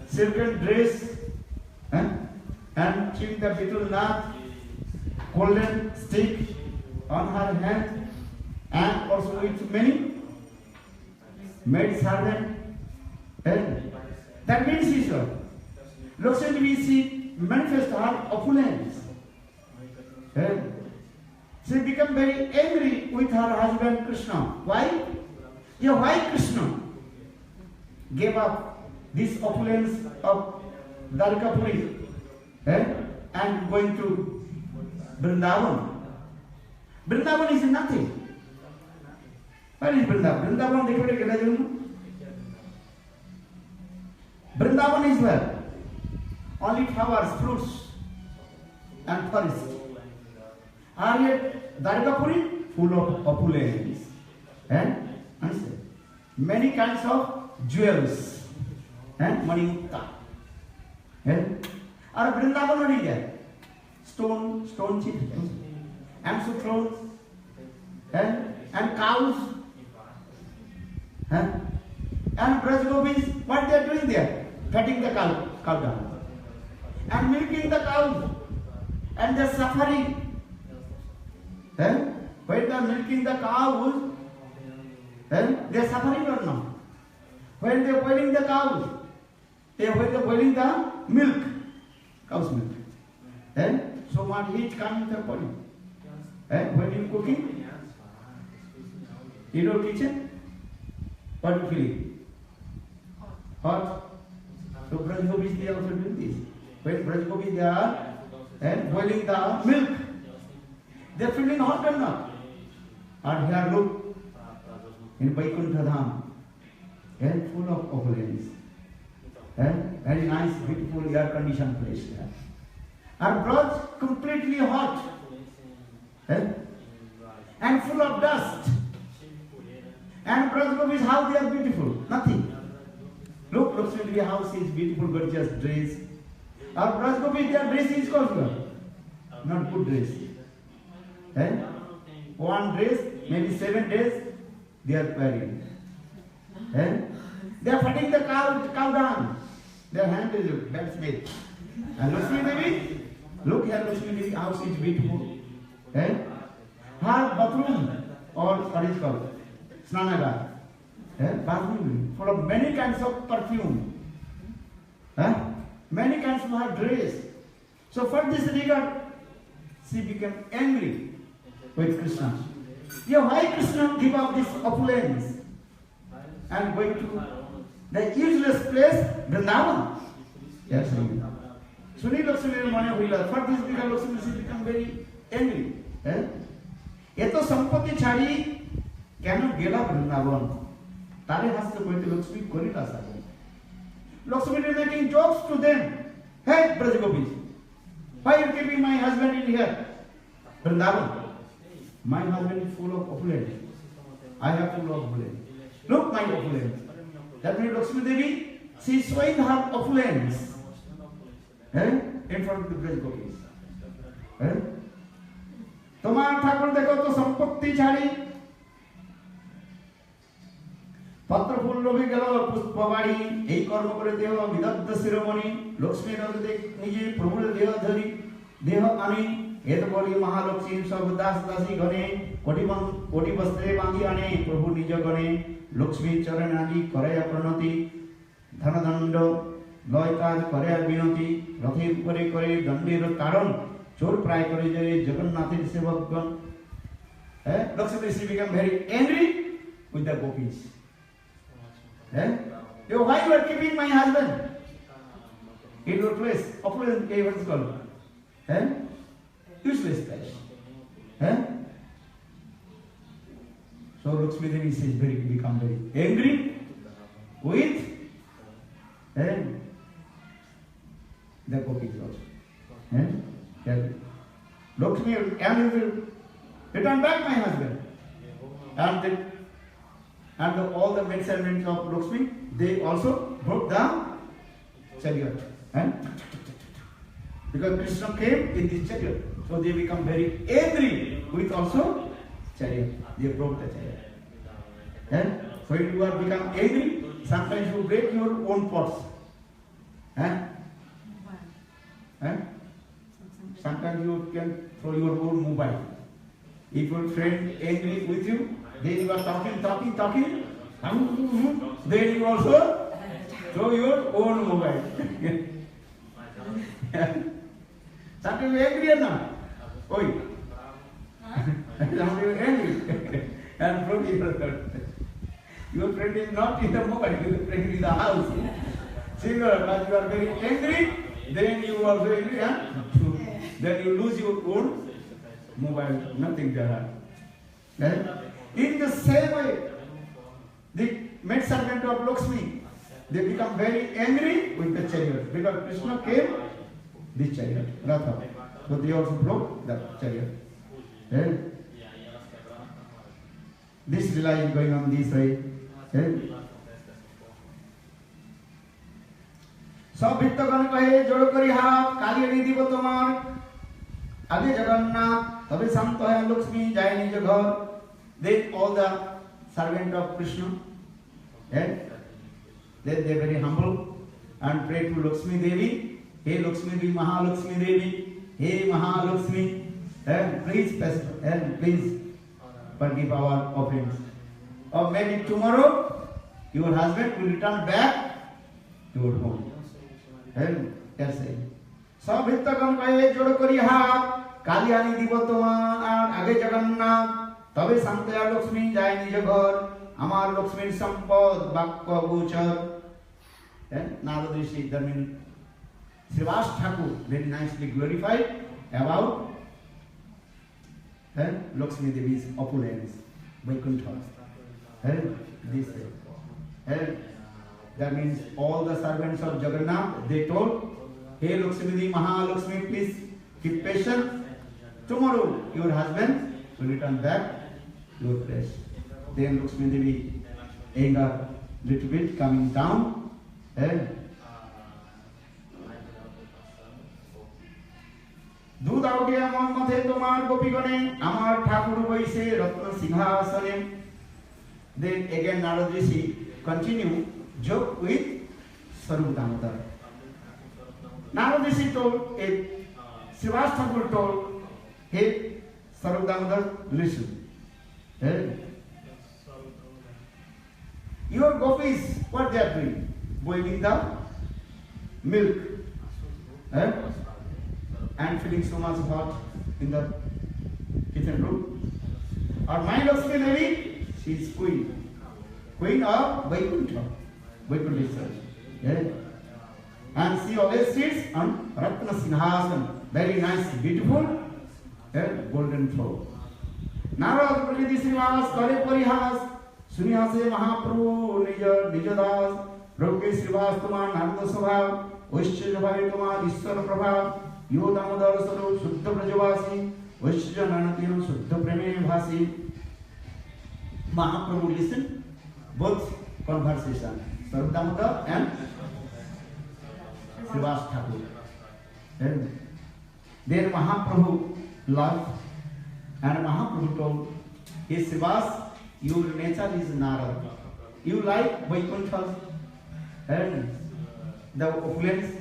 [SPEAKER 1] silken dress, and chewing the betel nut, golden stick on her hand, and also with many maid servants. That means she is Lakshmi Devi, she manifest her opulence. She became very angry with her husband Krishna. Why? Why Krishna gave up this opulence of Dwarkapuri and going to Vrindavan? Vrindavan is nothing. Where is Vrindavan? Vrindavan dekhibare gela jonno. Vrindavan is where? Only flowers, fruits, and forest. And yet, Dwarkapuri full of opulence. And many kinds of jewels. And Manimukta. Or Vrindavan only there. Stone chips, and so thrones, and cows. And Braj Gopis, what they are doing there? Cutting the cow down. And milking the cows, and they're suffering. When they're milking the cows, they're suffering or not? When they're boiling the cows, when they're boiling the milk, cow's milk, so much heat comes in the body. When you're cooking, in your kitchen, what do you feel? Hot. So Braj Gopis, they also do this. When Braj Gopis, they are and boiling the milk. They are feeling hot or not? And here look, in Vaikuntha Dham, and full of opulence. And very nice, beautiful air-conditioned place there. And Braj completely hot. And full of dust. And Braj Gopis, how they are beautiful? Nothing. Look, Lakshmi Devi, how she is beautiful, gorgeous dress. Our Braj Gopis, their dress is called not good dress. One dress, maybe 7 days, they are wearing. They are fatting the cow down. Their hand is blacksmith. And Lakshmi Devi, look here, Lakshmi Devi, how she is beautiful. Her bathroom, or what is called? Snanagar. Bathroom, full of many kinds of perfume. Many kinds of her dress. So for this regard, she became angry with Krishna. Why Krishna give up this opulence and going to the useless place, Vrindavan? Yes, Suni Lakshmi Mane Huila. For this regard, Lakshmi she become very angry. Eto sampati chhadi keno gela Vrindavan. Tare haste koite Lakshmi korila sabe. Lakshmi is making jokes to them. Hey, Braj Gopis, why are you keeping my husband in here? Vrindavan. My husband is full of opulence. I have full of opulence. Look my opulence. That means Lakshmi Devi, she is showing her opulence in front of the Braj Gopis. Tomar Thakur dekho to sampatti chhadi पत्र फूल लोभी गलो पुष्पवाणी এই কর্ম করে দেহ বিদগ্ধ শিরোমণি লক্ষ্মী নগদে নিজে প্রভুর দেহ ধরি দেহ আনি এত বলি মহালক্ষ্মী সব দাস দাসী গণে কোটি বস্ত্রে বাঁধি আনে প্রভু নিজ গণে লক্ষ্মী চরণ আদি করে প্রণতি ধনদণ্ড লয় কাজ করে বিনতি রথের উপরে করে দণ্ডের কারণ চোর প্রায় করে যে জগন্নাথের সেবকগণ Lakshmi she became very angry with the gopis. Why you are keeping my husband in your place? Opulent, what is called? Useless place. So Lakshmi Devi says become very angry with the gopis also. Lakshmi and will return back my husband. And all the maid servants of Lakshmi, they also broke the chariot. Because Krishna came in this chariot. So they become very angry with also chariot. They broke the chariot. So if you are become angry, sometimes you break your own pots. Sometimes you can throw your own mobile. If your friend angry with you, then you are talking, then you also throw your own mobile. Sometimes you angry or not? Oi. Sometimes you angry. And from your friend is not in the mobile, your friend is in the house. Similar, but you are very angry, then you are very angry, then you lose your own mobile, nothing there. In the same way, the maid servant of Lakshmi, they become very angry with the chariot because Krishna came this chariot, Ratha. So they also broke the chariot. This lila is going on this way. सब भक्तगण कहे जोड़ करी हाथ काली দিব তোমার আগে জগন্নাথ তবে শান্ত হয় লক্ষ্মী যায় নিজ ঘর. Then all the servant of Krishna, then they very humble and pray to Lakshmi Devi. Hey Lakshmi Devi, Mahalakshmi Devi, hey Mahalakshmi, please forgive our offense. Or maybe tomorrow your husband will return back to your home. Yes, सब भक्तगण कहे जोड़ करी हाथ काली आनी দিব তোমার আর আগে জগন্নাথ তবে শান্তয়া লক্ষ্মী যায় নিজ ঘর আমার লক্ষ্মীর সম্পদ বাক্য গোচর. Narada Rishi, Srivas Thakur very nicely glorified about Lakshmi Devi's opulence, Vaikuntha. This that means all the servants of Jagannath, they told, hey Lakshmi Devi, Mahalakshmi, please keep patient. Tomorrow your husband will return back to your place. Then Lakshmi Devi anger little bit coming down. दूध आउटिया मन मथे तुम्हार गोपीगणे आमार ठाकुर बैसे रत्न Sinhasane. Then again Narad Rishi continue joke with Sarup Damodar. Narad Rishi told it, Srivas Thakur told, hey Sarup Damodar, listen. Your gopis, what they are doing? Boiling the milk. And feeling so much hot in the kitchen room. Or my Lakshmi Devi, she is queen. Queen of Vaikuntha. Vaikuntha. And she always sits on Ratna Sinhasan. Very nice, beautiful, golden throne. Narad Praniti Srivas Kare Parihas. Sunihase Mahaprabhu Nijadas. Prabhu Srivas Tumar Narada Sabha. Vaishya Bhai Tumar Ishwar Prabha. यो दामोदर स्वरूप शुद्ध ब्रजवासी वैश्य नानतीय शुद्ध प्रेमे भासी. Mahaprabhu listen both conversation, Sarup Damodar and Srivas Thakur. Then Mahaprabhu laughed and Mahaprabhu told, hey Srivas, your nature is Narad. You like Vaikuntha and the opulence,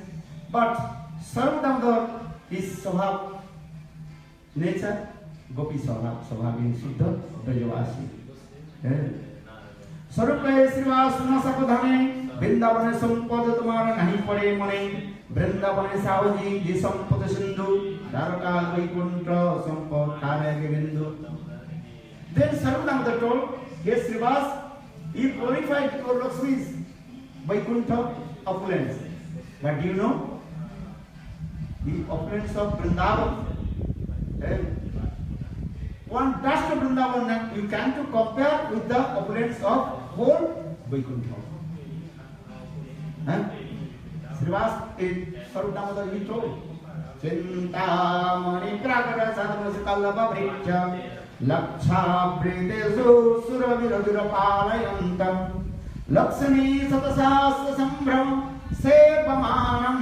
[SPEAKER 1] but Sarup Damodar is Swabhav nature, Gopi Swabhav being Suddha Brajavasi. Sarup Kaya Srivas Nasako Dhane, Vrindavane Sampad Tumara Nahi Pade Mane, Vrindavane Savaji Ji Sampad Sindhu, Dharaka Vaikuntha Sampad Kare Bindu. Then Sarup Damodar told, yes Srivas, he glorified your Lakshmi's Vaikuntha opulence. But do you know? The opulence of Vrindavan. One dust of Vrindavan you can to compare with the opulence of whole Vaikuntha. Srivas Sarup Damodar he told, Chintamani Prakara Sadhamasakallava Vriksha Laksha Pritesu Suraviradura Palayantam Lakshmi Satasasya Sambram Sevamanam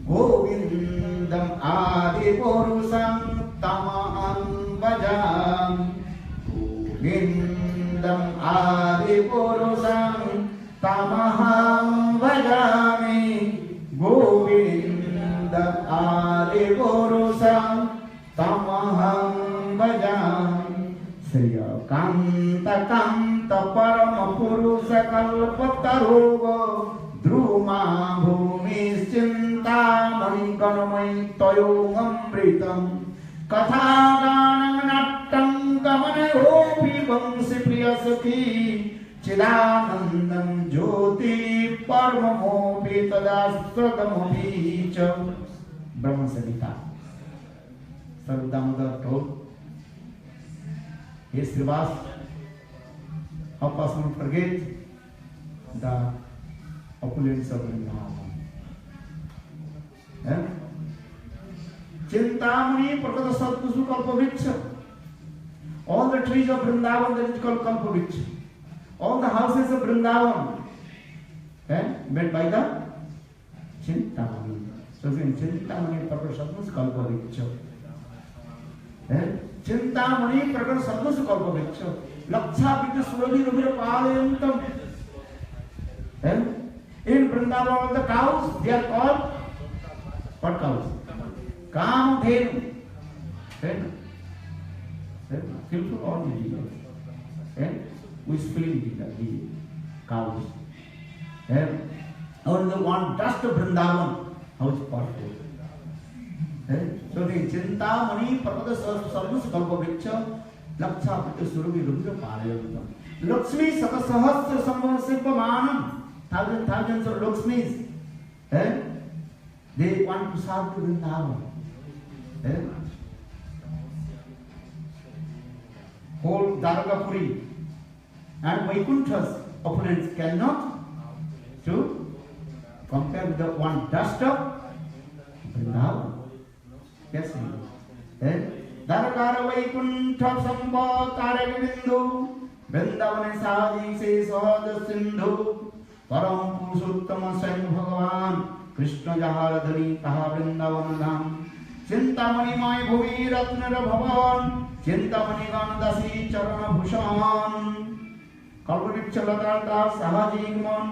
[SPEAKER 1] Govindam Adi Purusam Tamaham Bhajam. Govindam Adi Purusam Tamaham Bhajami. Govindam Adi Purusam Tamaham Bhajami. Sriya Kanta Kanta Parama Purusa Kalpataruga Druma Bhumi Chinta Mankanamai Toyong Amritam Katha Ganattam Kamanayopi Vamsi Priyasaki Chidanandam Jyoti Parmamopi Tadastradamopi Cha. Brahma Samhita. Sarup Damodar told, hey Srivas, how possible forget the opulence of Vrindavan. Chintamani Prakata Sadkusu Kalpavriksha. All the trees of Vrindavan that is called Kalpavriksha. All the houses of Vrindavan made by the Chintamani. So in Chintamani Prakata Sadkusu Kalpavriksha. Chintamani Prakata Sadkusu Kalpavriksha. Laksha Pita Suravi Ruvira Palayantam. In Vrindavan, the cows, they are called what cows? Kamadhenu. Skillful or the who is filling the cows. Only one dust of Vrindavan, how is powerful. So the Chintamani Parvata Sarvus Kalpavriksha Laksha Pita Suravi Ruvira Palayantam. Lakshmi Satasahasra Sambhav Sirpamanam. Thousands of Lakshmis They want to serve to Vrindavan. Eh? Whole Dwarkapuri and Vaikuntha's opulence cannot to compare with the one dust of Vrindavan. Yes, Dwarkara Vaikuntha Sambha Tarak Bindu Vrindavan Sahaji Se Sahaj Sindhu Param Purushottama Swayam Bhagavan Krishna Jaharadhani Taha Vrindavan Dham Chintamani Mai Bhuvi Ratnara Bhavan Chintamani Ganadasi Charana Bhushan Kalpavriksha Sahaji Gman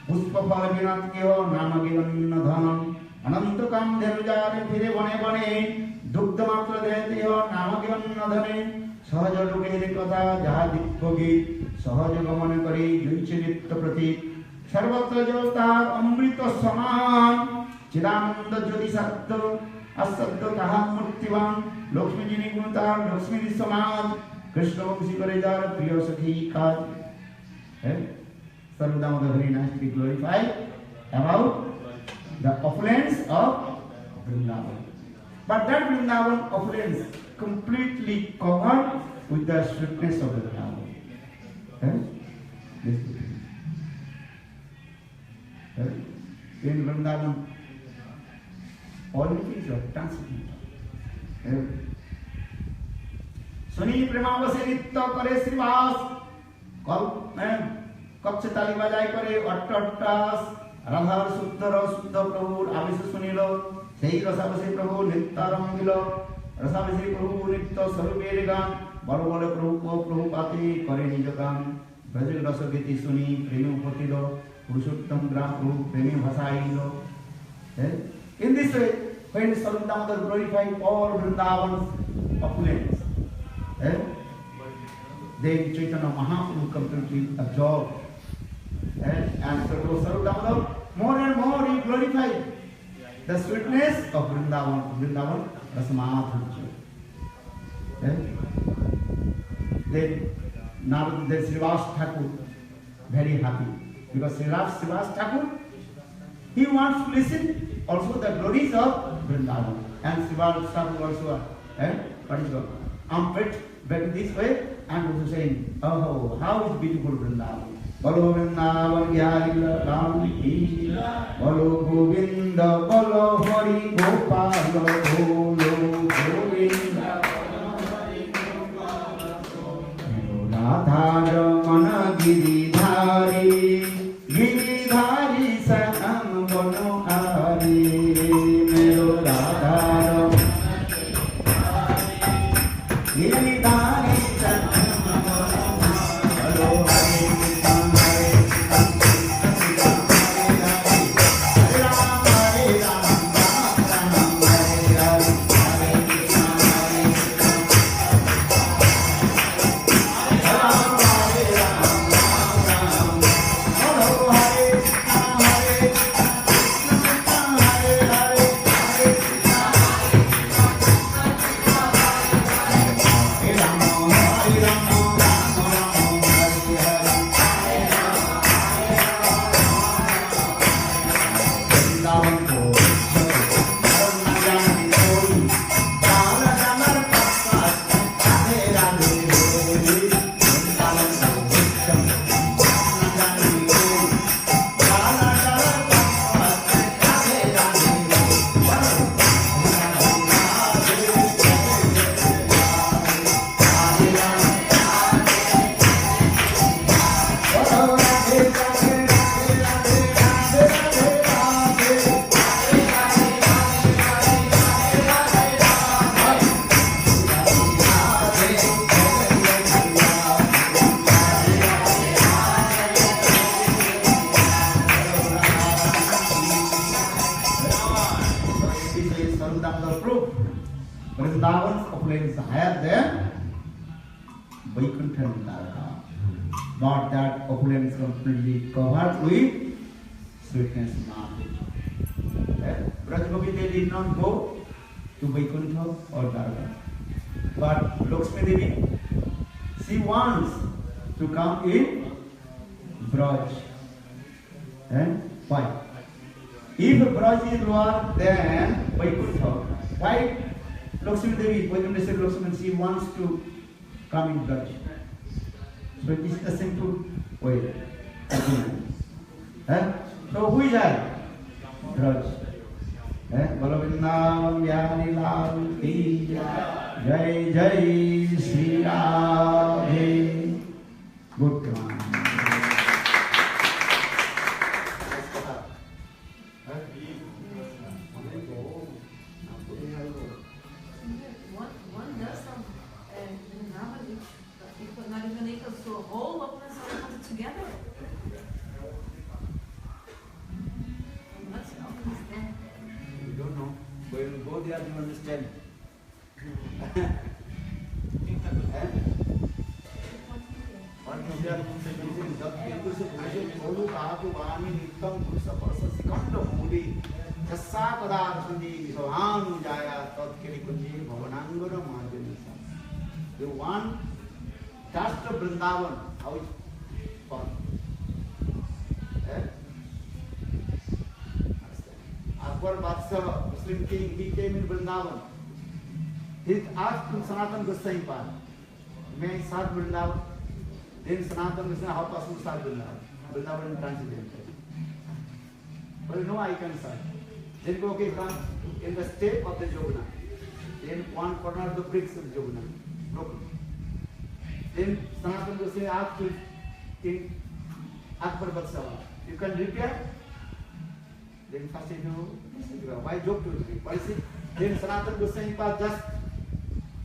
[SPEAKER 1] Puspapala Vinatyo Namagivan Nadhan Anantukam Dhenujari Phire Bane Bane Dugdhamatra Detiyo Namagivan Nadhane Sahaja Lukere Katha Jahadikkogi Sahaja Gamane Kari Junchinitta Pratik Sarvatra Jota Amrita Saman Chidananda Jyoti Sattva Asattva Taha Murtivan Lakshmi Jini Gunatar Lakshmi Samaj Krishna Vamsi Karejar Priya Sakhi Kaj Sarvadamada very nicely glorified about the opulence of Vrindavan. But that Vrindavan opulence completely covered with the sweetness of Vrindavan. In Vrindavan, all things are transcendental. Suni Premavase Nitya Kare Srivas कक्ष ताली बजाई करे अट्टट्टास राधार शुद्धर शुद्ध प्रभुर आवेश सुनिल सेही रसावसे प्रभु नित्यारंगिल रसावसे प्रभु नित्य स्वरूपेर गान बल बल प्रभु को प्रभु पाते करे निज गान ब्रज रस गीति सुनी प्रेम उपतिल पुरुषोत्तम ग्राम प्रभु प्रेम भाषाइल. In this way, when Sarvadamodar glorified all Vrindavan's opulence, then Chaitanya Mahaprabhu completely absorbed. And so Sarvadamodar more and more he glorified the sweetness of Vrindavan. Vrindavan Rasamadhurya. Then now the Srivas Thakur very happy because Srivas Thakur he wants to listen also the glories of Vrindavan. And Srivas Thakur also what is called amped back this way and also saying, oh, how is beautiful Vrindavan. Bolo Vrindavan Gyari Ram Ki Bolo Govinda Bolo Hari Gopala Bolo Govinda Radha Ramana Giridhari Giridhari Sanam Bono Hari Mero Radha Ramana Giridhari Vrindavan's opulence is higher than Vaikuntha and Dwarka. But that opulence completely covered with sweetness and knowledge. Brajgopi they did not go to Vaikuntha or Dwarka. But Lakshmi Devi, she wants to come in Braj. And why? If Braj is lower, then Vaikuntha. Why Lakshmi Devi, Vaikuntha Lakshmi, she wants to come in Braj. So it is the simple way. So who is that? Braj. Bolo Vrindavan Bihari Lal ki jai, jai Shri Radhe. Good command.
[SPEAKER 3] One does some Vrindavan, if not even equal to a whole of us all put together. What's up with that?
[SPEAKER 1] You don't know. When you go there, you understand. What is there? The one touched the Vrindavan, how it fun. Akbar Badshah, Muslim king, he came in Vrindavan. He asked Sanatan Goswami Pad, may I start Vrindavan? Then Sanatan Goswami, how possible to start Vrindavan? Vrindavan transited. Well, no, I can start. Then go, okay, come in the step of the Jogna. Then one corner of the bricks of the Jogna. Broken. Then Sanatan Goswami asked King Akbar Badshah, you can repair? Then first he knew, why joke to me? Why is it? Then Sanatan Goswami just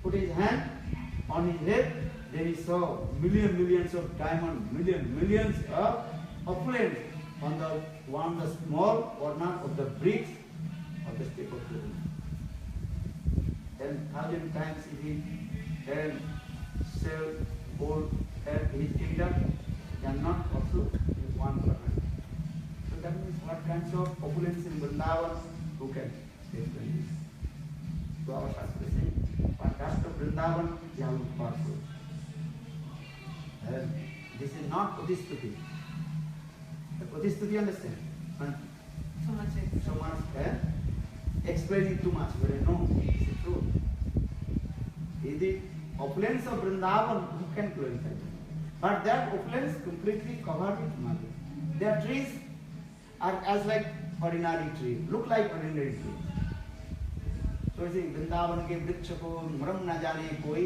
[SPEAKER 1] put his hand on his head, then he saw millions of diamonds, millions of opulence on the small corner of the bricks of the step of the room. Then 1,000 times he did, and sell gold and his kingdom cannot also in one corner. So that means what kinds of opulence in Vrindavan, who can explain this? So our Shastra is saying, what caste of Vrindavan, they are powerful. And this is not Pratisthuti. The Pratisthuti, understand?
[SPEAKER 3] So much.
[SPEAKER 1] So much, explaining too much, but no, it's the truth. In the opulence of Vrindavan, who can glorify them? But that opulence completely covered with mother. Their trees are as like ordinary trees, look like ordinary trees. So you see, Vrindavan ke vriksha ko mram na jane koi,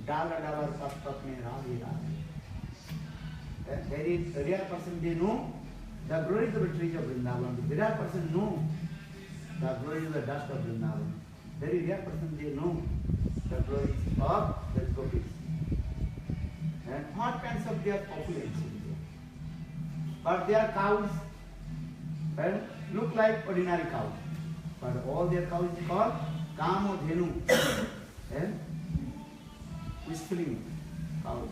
[SPEAKER 1] dala dala pat mein radhe radhe. Very rare person they know the glories of the trees of Vrindavan. The rare person know the glories of the dust of Vrindavan. Very rare person they know the glories of the gopis. And what kinds of their opulence is there? But their cows look like ordinary cows. But all their cows is called Kamodhenu. And whistling cows.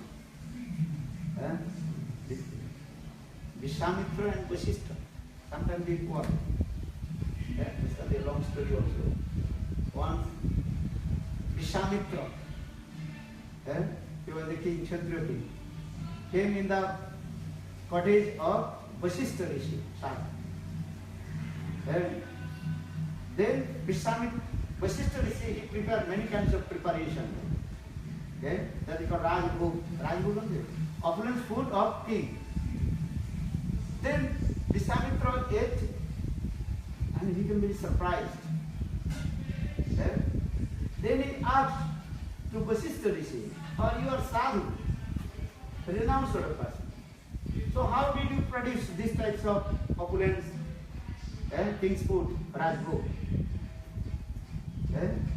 [SPEAKER 1] Vishwamitra and Vasishtha. Sometimes they quarrel. It's a long story also. Once Vishwamitra, he was the king, Kshatriya king, came in the cottage of Vasishtha Rishi. Then Vasishtha Rishi, he prepared many kinds of preparation. That is called Rajbhog. Rajbhog is opulent food of king. Then Vishwamitra ate and he became very surprised. Then he asked to Vasishtha Rishi, you are sadhu, renowned sort of person. So how did you produce these types of opulence, king's food, Rajbhog?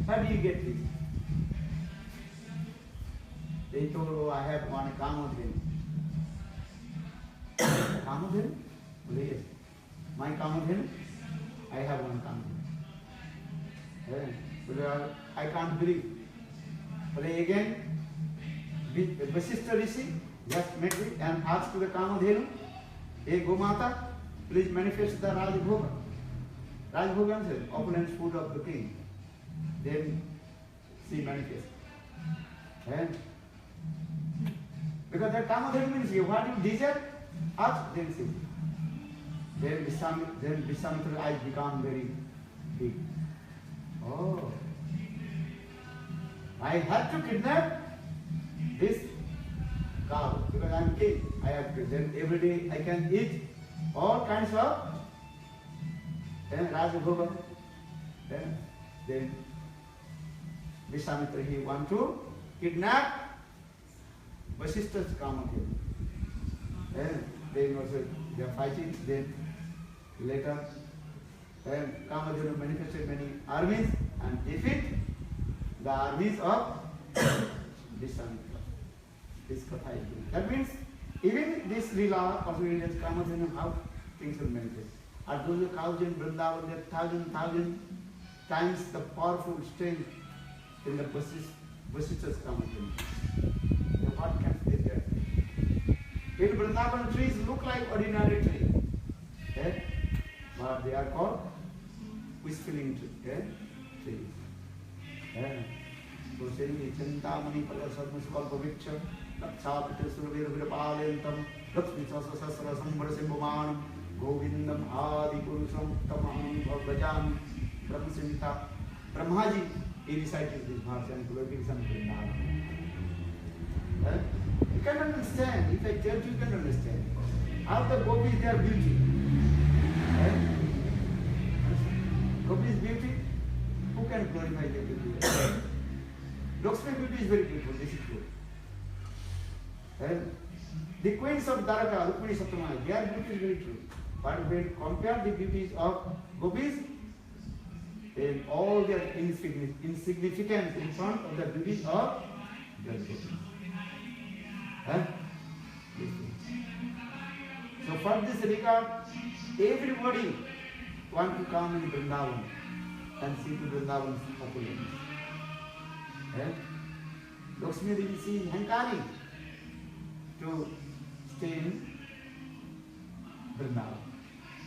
[SPEAKER 1] How do you get this? They told, I have one Kamodhenu. Kamodhenu? Yes. My Kamodhenu? I have one Kamodhenu. But I can't believe. But again, Vasishtha Rishi just met it and asked to the Kamodhenu, hey Gomata, please manifest the Rajbhoga. Rajbhoga is opulent food of the king. Then she manifests. Because that Kamodhenu means what you desire, ask, then see. Then Vishwamitra's eyes become very big. Oh, I have to kidnap this cow because I am king. I have to. Then every day I can eat all kinds of Rajabhoga. Then Vishwamitra, he want to kidnap Vasishtha's Kamadeva. Then also they are fighting. Then later, Kamadeva manifested many armies and defeat the armies of Vishwamitra. This katha is doing. That means even this lila possibilities Kamadeva, how things will manifest. Are those cows in Vrindavan, there are thousand times the powerful strength in the Vasishtha's Kamadeva. What can they there? In Vrindavan, trees look like ordinary trees, but they are called wish-filling trees. So saying, Chintamani Pala Sarmaskalpa Viksha, Lakshapita Survir Virapalentam, Lakshmi Sasasasra Sambarasimbhumanam, Govindam Adi Purusham Tamam Bhagavajan, Brahmasimita. Brahmaji, he recited this verse and glorification of Vrindavan. You can understand. If I tell you, you can understand. How the gopis, their beauty. Gopis' beauty, who can glorify their beauty? Lakshmi beauty is very beautiful, this is true. The queens of Dwaraka, Rukmini Satyamai, their beauty is very true. But when compare the beauties of gopis, then all their insignificance in front of the beauties of their gopis. So for this regard, everybody want to come in Vrindavan and see to Vrindavan's opulence. Lakshmi Devi, she is hankari to stay in Vrindavan.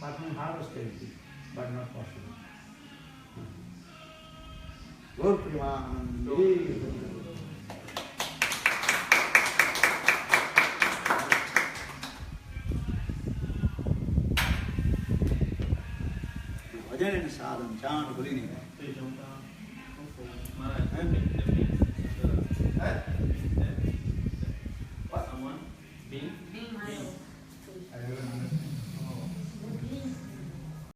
[SPEAKER 1] But in hard austerity, but not possible. Gaur Premanande. Sadam, chant,
[SPEAKER 2] Please don't. Maharaj,